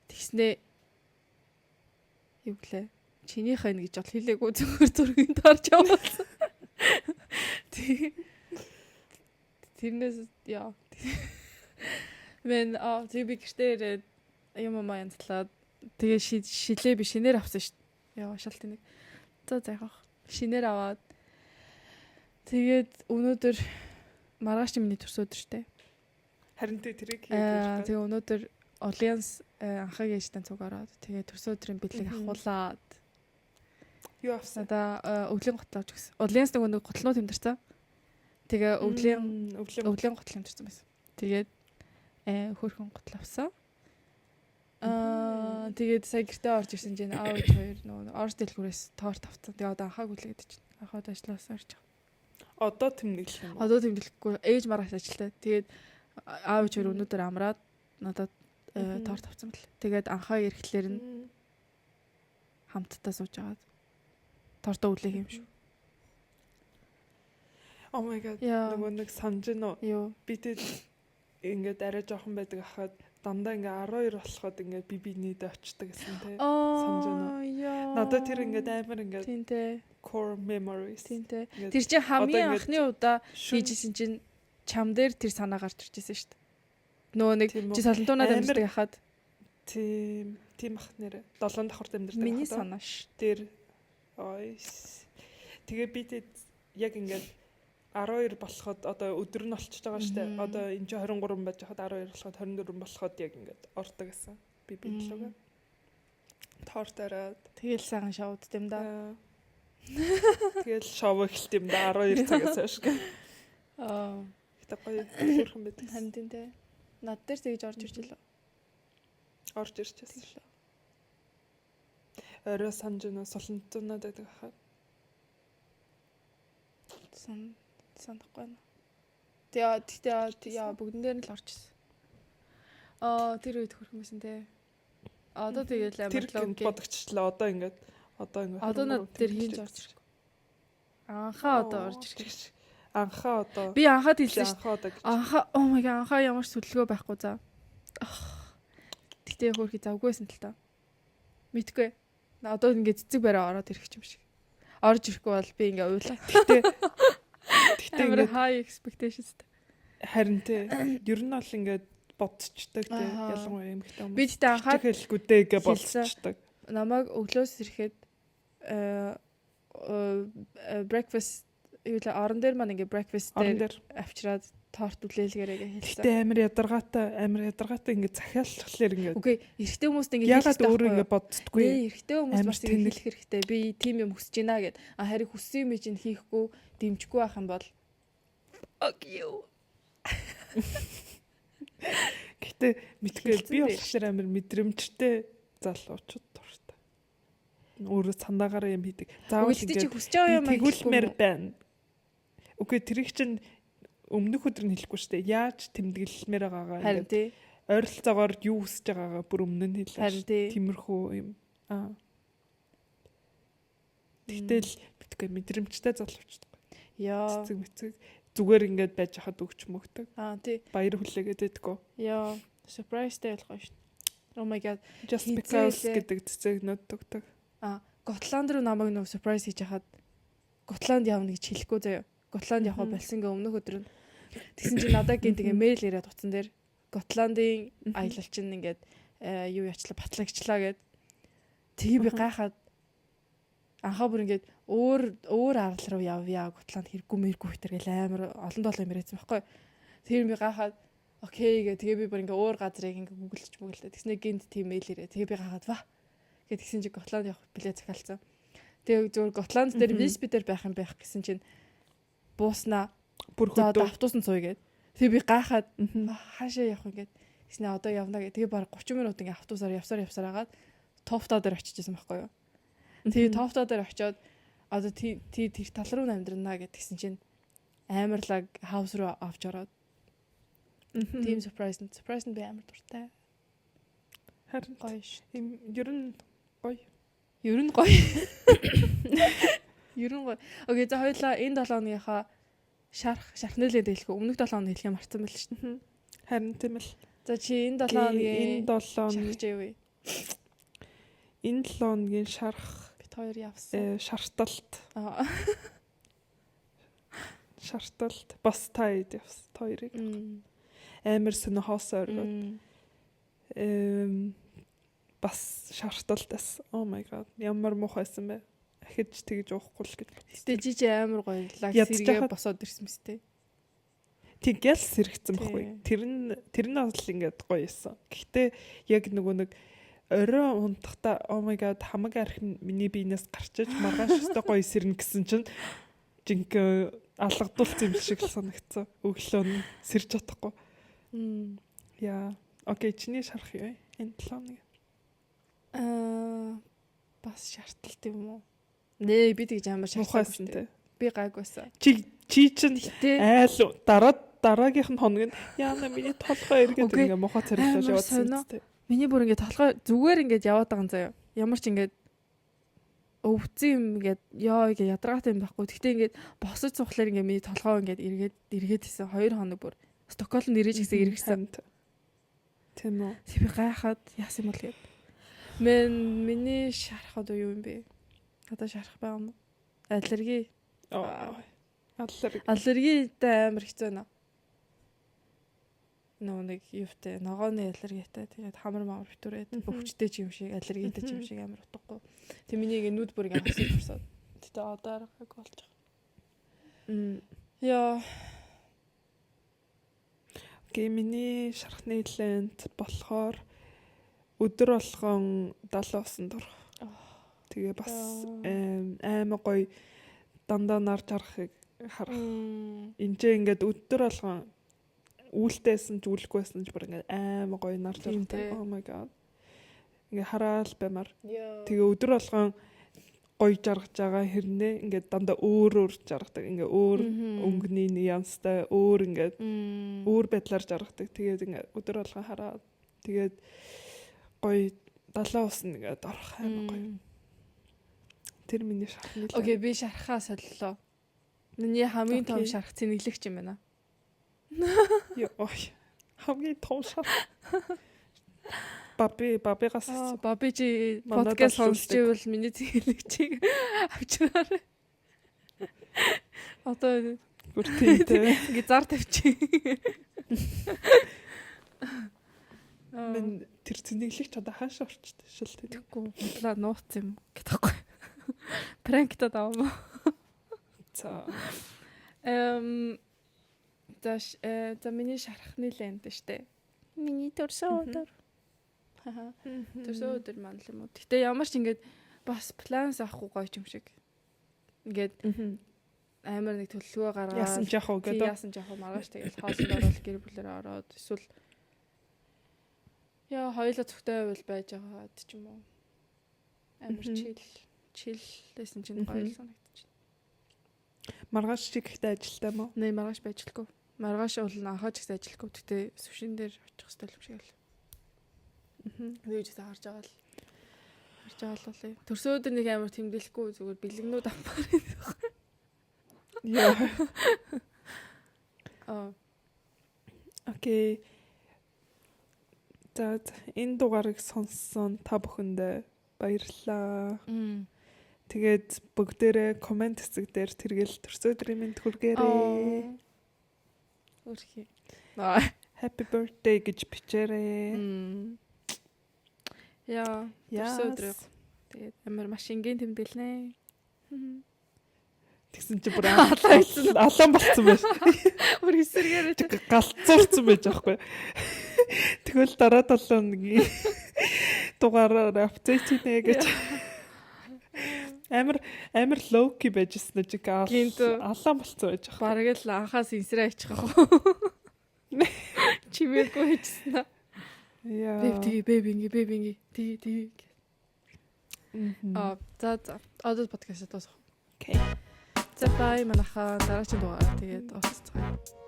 Тэгснээ юу гэлээ? Чинийх энэ гэж бол хэлээгүй зүгээр зургийг таарч явуулсан. Тэрнээс яа. Мен тэг би гэртээ ирээд юм янзлаад тэгээ шилээ би шинээр авсан шүү дээ. Яа шалт нэг. За яах. Шинээр аваад тэгээд өнөөдөр маргааш миний төрс өдөр штэ. Харин тэрийг тэгээ өнөөдөр Alliance анхаг ээжтэй цуг ороод тэгээ төрс өдрийн бэлэг авахуулаад юу авсан? Надаа өвлийн готлоо авч гисэн. Alliance нэг готлноо тэмдэрсэн. Тэгээ өвлийн готл тэмдэрсэн байсан. Тэгээд хөөрхөн готл авсан. Тэгээд сая гэртээ орж ирсэн чинь аав хоёр нөгөө орж дэлгүүрээс торт авсан. Тэгээ одоо анхааг үлээгээд чинь. Анхаад ажилласаа орж байгаа. Одоо тэмдэглэх юм уу? Одоо тэмдэглэхгүй ээж маргааш ажилтаа. Тэгээд аав хоёр өнөөдөр амраад надад торт авсан бэл. Тэгээд анхаа ирэхлээр нь хамтдаа сууж агаад тортоо үлээх юм шүү. Oh my god. Нөгөө нэг санаж нөө. Би тэд ингээд арай жоохон байдаг ахад дандаа ингээ 12 болоход ингээ бибинийд очдөг гэсэн тий. Санаж нөө. Надад тэр ингээд амар ингээд тийм тий. Core memories. Тийм тий. Тэр чинь хамгийн анхны удаа хийжсэн чинь чам дээр тэр санаа гарч иржсэн шүү дээ. Нөгөө нэг чи салантуунаад амьддаг хахад тийм ах нэрэ 7 давхар амьддаг хахад миний санаа ш. Тэр тэгээ би тэд яг ингээд 12 болоход одоо өдөр нь болчихж байгаа шүү дээ. Одоо энэ чи 23 байж хахад 12 болоход 24 болоход яг ингээд ордог гэсэн. Би бидлэгээ. Тортараад тэгэл сайхан шоуд юм да. Тэгэл шоу эхэлт юм да 12 цагаас хойш. Гэтэ гоё хөөрхөн байдаг. Харин тий. Над дээр тэгж орж ирж илээ. Орж ирчихсэн. Орой санжина солонтунаад байдаг хаа. Санахгүй байна. Тэгээ бүгдэн дээр нь л орж ирсэн. Тэр үед хөрхөн байсан те. Одоо тэгэл Тэр амарлаа гинт окей. бодогчлаа. Одоо ингээд Одоо над дээр хийж орж ирэх. Анхаа одоо орж ирэх. Анхаа одоо. Би анхаад хэлсэн шүү. Анхаа одоо гэж. Анхаа oh my god анхаа ямар ч төлөвлөгөө байхгүй за. Тэгтээ хөөрхий завгүйсэн л та. Мэдгүй. Одоо ингээд цэцэг бараа ороод ирэх юм шиг. Орж ирэхгүй бол би ингээ уйлаа. Тэгтээ Амар ингээд high expectations. харин тэ ер нь бол ингээд бодцдаг тэ Аха. ялангуяа эмэгтэй хүмүүс. Би тэгтээ анхаад хэлгүүдээ гэж хэлсэн. бодцдаг. намайг өглөөс ирэхэд breakfast юу л орон дээр маань ингээ breakfast Орон дээр дээр. авчираад торт үлээлгээрээ хэлсэн. Тэгтээ амар ядаргаатай ингээд захиалчлахлаар ингээд Үгүй эрэгтэй хүмүүст ингээ ягаад өөрөө ингээд боддггүй. эрэгтэй хүмүүс Амар бас ингээ хэлэх хэрэгтэй. Би тийм юм хүсэж байна гэд. Харин хүссэн юм чинь хийхгүй дэмжихгүй байх юм бол окей. Гэтэ мэдгүй Хэлсэн би дээ. болохоор амар мэдрэмжтэй залуучууд дуртай. Өөрөө цандаагаараа юм хийдэг. Заавал Үгүй чи ингээд хүсэж байгаа юм тэгүүлмээр байна. Үгүй тэрийг чинь өмнөх өдөр нь хэлэхгүй штэ. Яаж тэмдэглэмээр байгаагаа харин ингээд тий. ойролцоогоор юу хүсэж байгаагаа бүр өмнө нь хэлээ. Харин тий. Тиймэрхүү юм. Тэгтэл мэдгүй мэдрэмжтэй залуучууд. Яа. Цэцэг зүгээр ингээд байж хахад өгч мөгдөг. Тий. Баяр хүлээгээд байдгүй. Яа. Surprise day болох шүү. Oh my god. Just Хизээ because лээ. гэдэг цэцэгнүүд өгдөг. Готланд руу намайг нөө surprise хийж хахад Готланд явна гэж хэлэхгүй заяа. Готланд явах Мгм. болсон гээ өмнөх өдөр нь. Тэгсэн чинь надад гинт ингээ мэйл ирээд утсан дээр Готландын аялал чинь ингээд юу ячлаа батлагчлаа гэд. Тэгээ би гайхаад анхаа бүр ингээд өөр арал руу явъя Готланд хэрэггүй мэргүй хэтэр гэл амар олон долоо мэрээсэн байхгүй. Тэр би гайхаад окей гэ тэгээ би бүр ингээ өөр газрыг ингээ гуглч мөглөө. Тэгснэ гинт тийм мэйл ирээ. Тэгээ би гайхаад ва тэгсэн чи Готланд явах билет захиалцсан. Тэгээ зөвхөн Готланд дээр Висби дээр байх юм байх гэсэн чинь бууснаа Бүр за одоо хөдөө. автобусанд сууя гэд. Тэгээ би гайхаад хаашаа явах юм гээд тэгснэ одоо явна гэ. Тэгээ баг 30 минут ингээ автобусаар явсаар агаад Тофта дээр очижсэн байхгүй юу. Тэгээ Тофта дээр очиод одоо тэр тал руу амьдрнаа гэдгсэн чинь амарлаг хаус руу авч ороод тийм surprise нь би амар дуртай. Харин Гоё ш. юм ер нь гоё. Ер нь гоё. Ер нь гоё. Окей за хоёлаа энэ 7 хоногийнхаа шарх нэлээд хэлэх өмнөх 7 хоног хэлхээ марцсан байл ш. Харин тийм л. За чи энэ 7 хоногийн энэ 7 шархж яв. энэ 7 хоногийн шарх Бит хоёр явсан. шарталт Аа. шарталт бас таад явсан хоёрыг. Амар сонио хоос оргоо. Бас шарталтаас oh my god ямар муухайсан бэ. Ахиж тэгж уухгүй л гэж. Гэтэ жижи амар гоё лаг Ядж сэргээ байхад- босоод ирсэн мэт. Тэгэл сэрэгцэн баггүй. Тий. Тэр нь бол ингээд гоё исэн. Гэхдээ яг нөгөө нэг орой унтахта oh my god хамаг архин миний биенээс гарчиж маргааш өстой гоё сэрнэ гэсэн чинь жинхэнэ алгадуулсан юм шиг л санагдсан. Өглөө нь сэрж чадахгүй. Яа. Окей, чиний шарах юу вэ? Энэ 7 хоног. Бас шаардлагатай юм уу? Нээ би тэгж амар Мухайсан шаардлагатай. те. Би гайгүйсэн. Чи чинь Гэтэ айл дараагийнх нь хоног нь яана миний толгой эргээд Үгүй, ингээ мухаа царилж амар явуулсан сонио. те. миний бүр ингээд толгой зүгээр ингээд яваад байгаа юм заяа. Ямар ч ингээд өвцөн юм ингээд ёо ингээд ядаргаатай юм байхгүй. Гэхдээ ингээд босож сухлаар ингээд миний толгой ингээд эргээд исэн 2 хоног бүр Стокгольм нэрэж гисэн эргэсэн. Тийм үү. Тэг би гайхаад яасан юм бол гээд. Миний шарах одоо юу юм бэ? Одоо шарах байгаа юм уу? Аллерги. Аллергитэй амар хэцүү нэ. Нэг юутай ногооны аллергитай тэгээд хамар мамар битүүрээд өвчтэй ч юм шиг аллергитэй ч юм шиг амар утгагүй. Тэг миний ингээ нүд бүр ингээ хасаж урсаад. Тэгтээ одоо аргаг болж байгаа. Яа. Миний шархны лент болохоор өдөр болгон 70 дур. Тэгээ бас аймаг гоё дандаа нар жарахыг харах. Эндээ ингээд өдөр болгон үүлтэйсэн ч үүлэхгүйсэн ч бүр ингээд аймаг гоё нар жарах. Oh my god. Ингээ хараал баймар. Тэгээ өдөр болгон гоё жаргаж байгаа хэрнээ ингээд дандаа өөр жаргадаг. Ингээ өөр өнгөний нюанстай өөр ингээд өөр байдлаар жаргадаг. Тэгээд ингээ өдөр болгон хараад тэгээд гоё далаа усна гэдэг орох аймаг гоё. Тэр миний шархны л. Окей, би шархаа соллоо. Миний хамгийн том шарх цэнэглэгч юм байна. Ой. Хамгийн том шарх. Бабигаас Баби чи Манай подкаст дашуулдаг. сонсч ивэл миний цэнэглэгчийг авчираарай. Одоо бүртээ. ингээ зар тавьчих. Мен тэр цэнэглэгч одоо хаашаа орчтой шил тэр. Тэгэхгүй худлаа нууц юм гэдэгхгүй. Пранктад аваа. За. За миний шархны лэнд штэ. Миний төрсөн өдөр. Төрсөн өдөр маань л юм уу. Гэтэ ямар ч ингээд бас планс авахгүй гоё юм шиг. Ингээд амар нэг төлөвлөгөө гаргаад Яасан ч яах вэ гэдэг. Яасан ч яах вэ маргааш тэгэл хаоснд ороод гэр бүлээр ороод эсвэл яа хоёулаа цогтой байвал байж байгаад ч юм уу. Амар чил чинь гоё санагдчих. Маргааш чи гэхдээ ажилтаа мó. Нэ маргааш байжлахгүй. Маргааш бол анхаач ихтэй ажилгүй. Гэтэ сүшин дээр очих хэрэгтэй юм шиг л. Нээж харж байгаа л. Харж байгаа л болъё. Төрсөн өдөр нэг амар тэмдэглэхгүй зүгээр бэлгнүүд ампаар байх. Яа. Окей. За энэ дугаарыг сонссон та бүхэндээ баярлалаа. Тэгээд бүгдээрээ комент хэсэг дээр тэргээл төрсөн өдрийн мэнд хүргээрэй. Үрхий. Happy birthday гэж бичээрэй. Яа, төрсөн өдрөө. Тэгээд амар маш энгийн тэмдэглэнэ. Тэгсэн чи бүр алан болцсон байж. Бүр эсэргээр Галзуурсан байж аахгүй. Тэгвэл дараа 7 өдрийн дугаараар апдейт хийнэ гэж. Амар лоуки байжсэн ч алан болцсон байж аахгүй. Бараг л анхаас инсрээ ачих واخ. Чимээгүй хийсэн. Яа. Бэбинги. Тий. За. Одоо подкаст дуусах. Окей. За бай манайхаа дараагийн дугаар тэгээд уулзцгаая.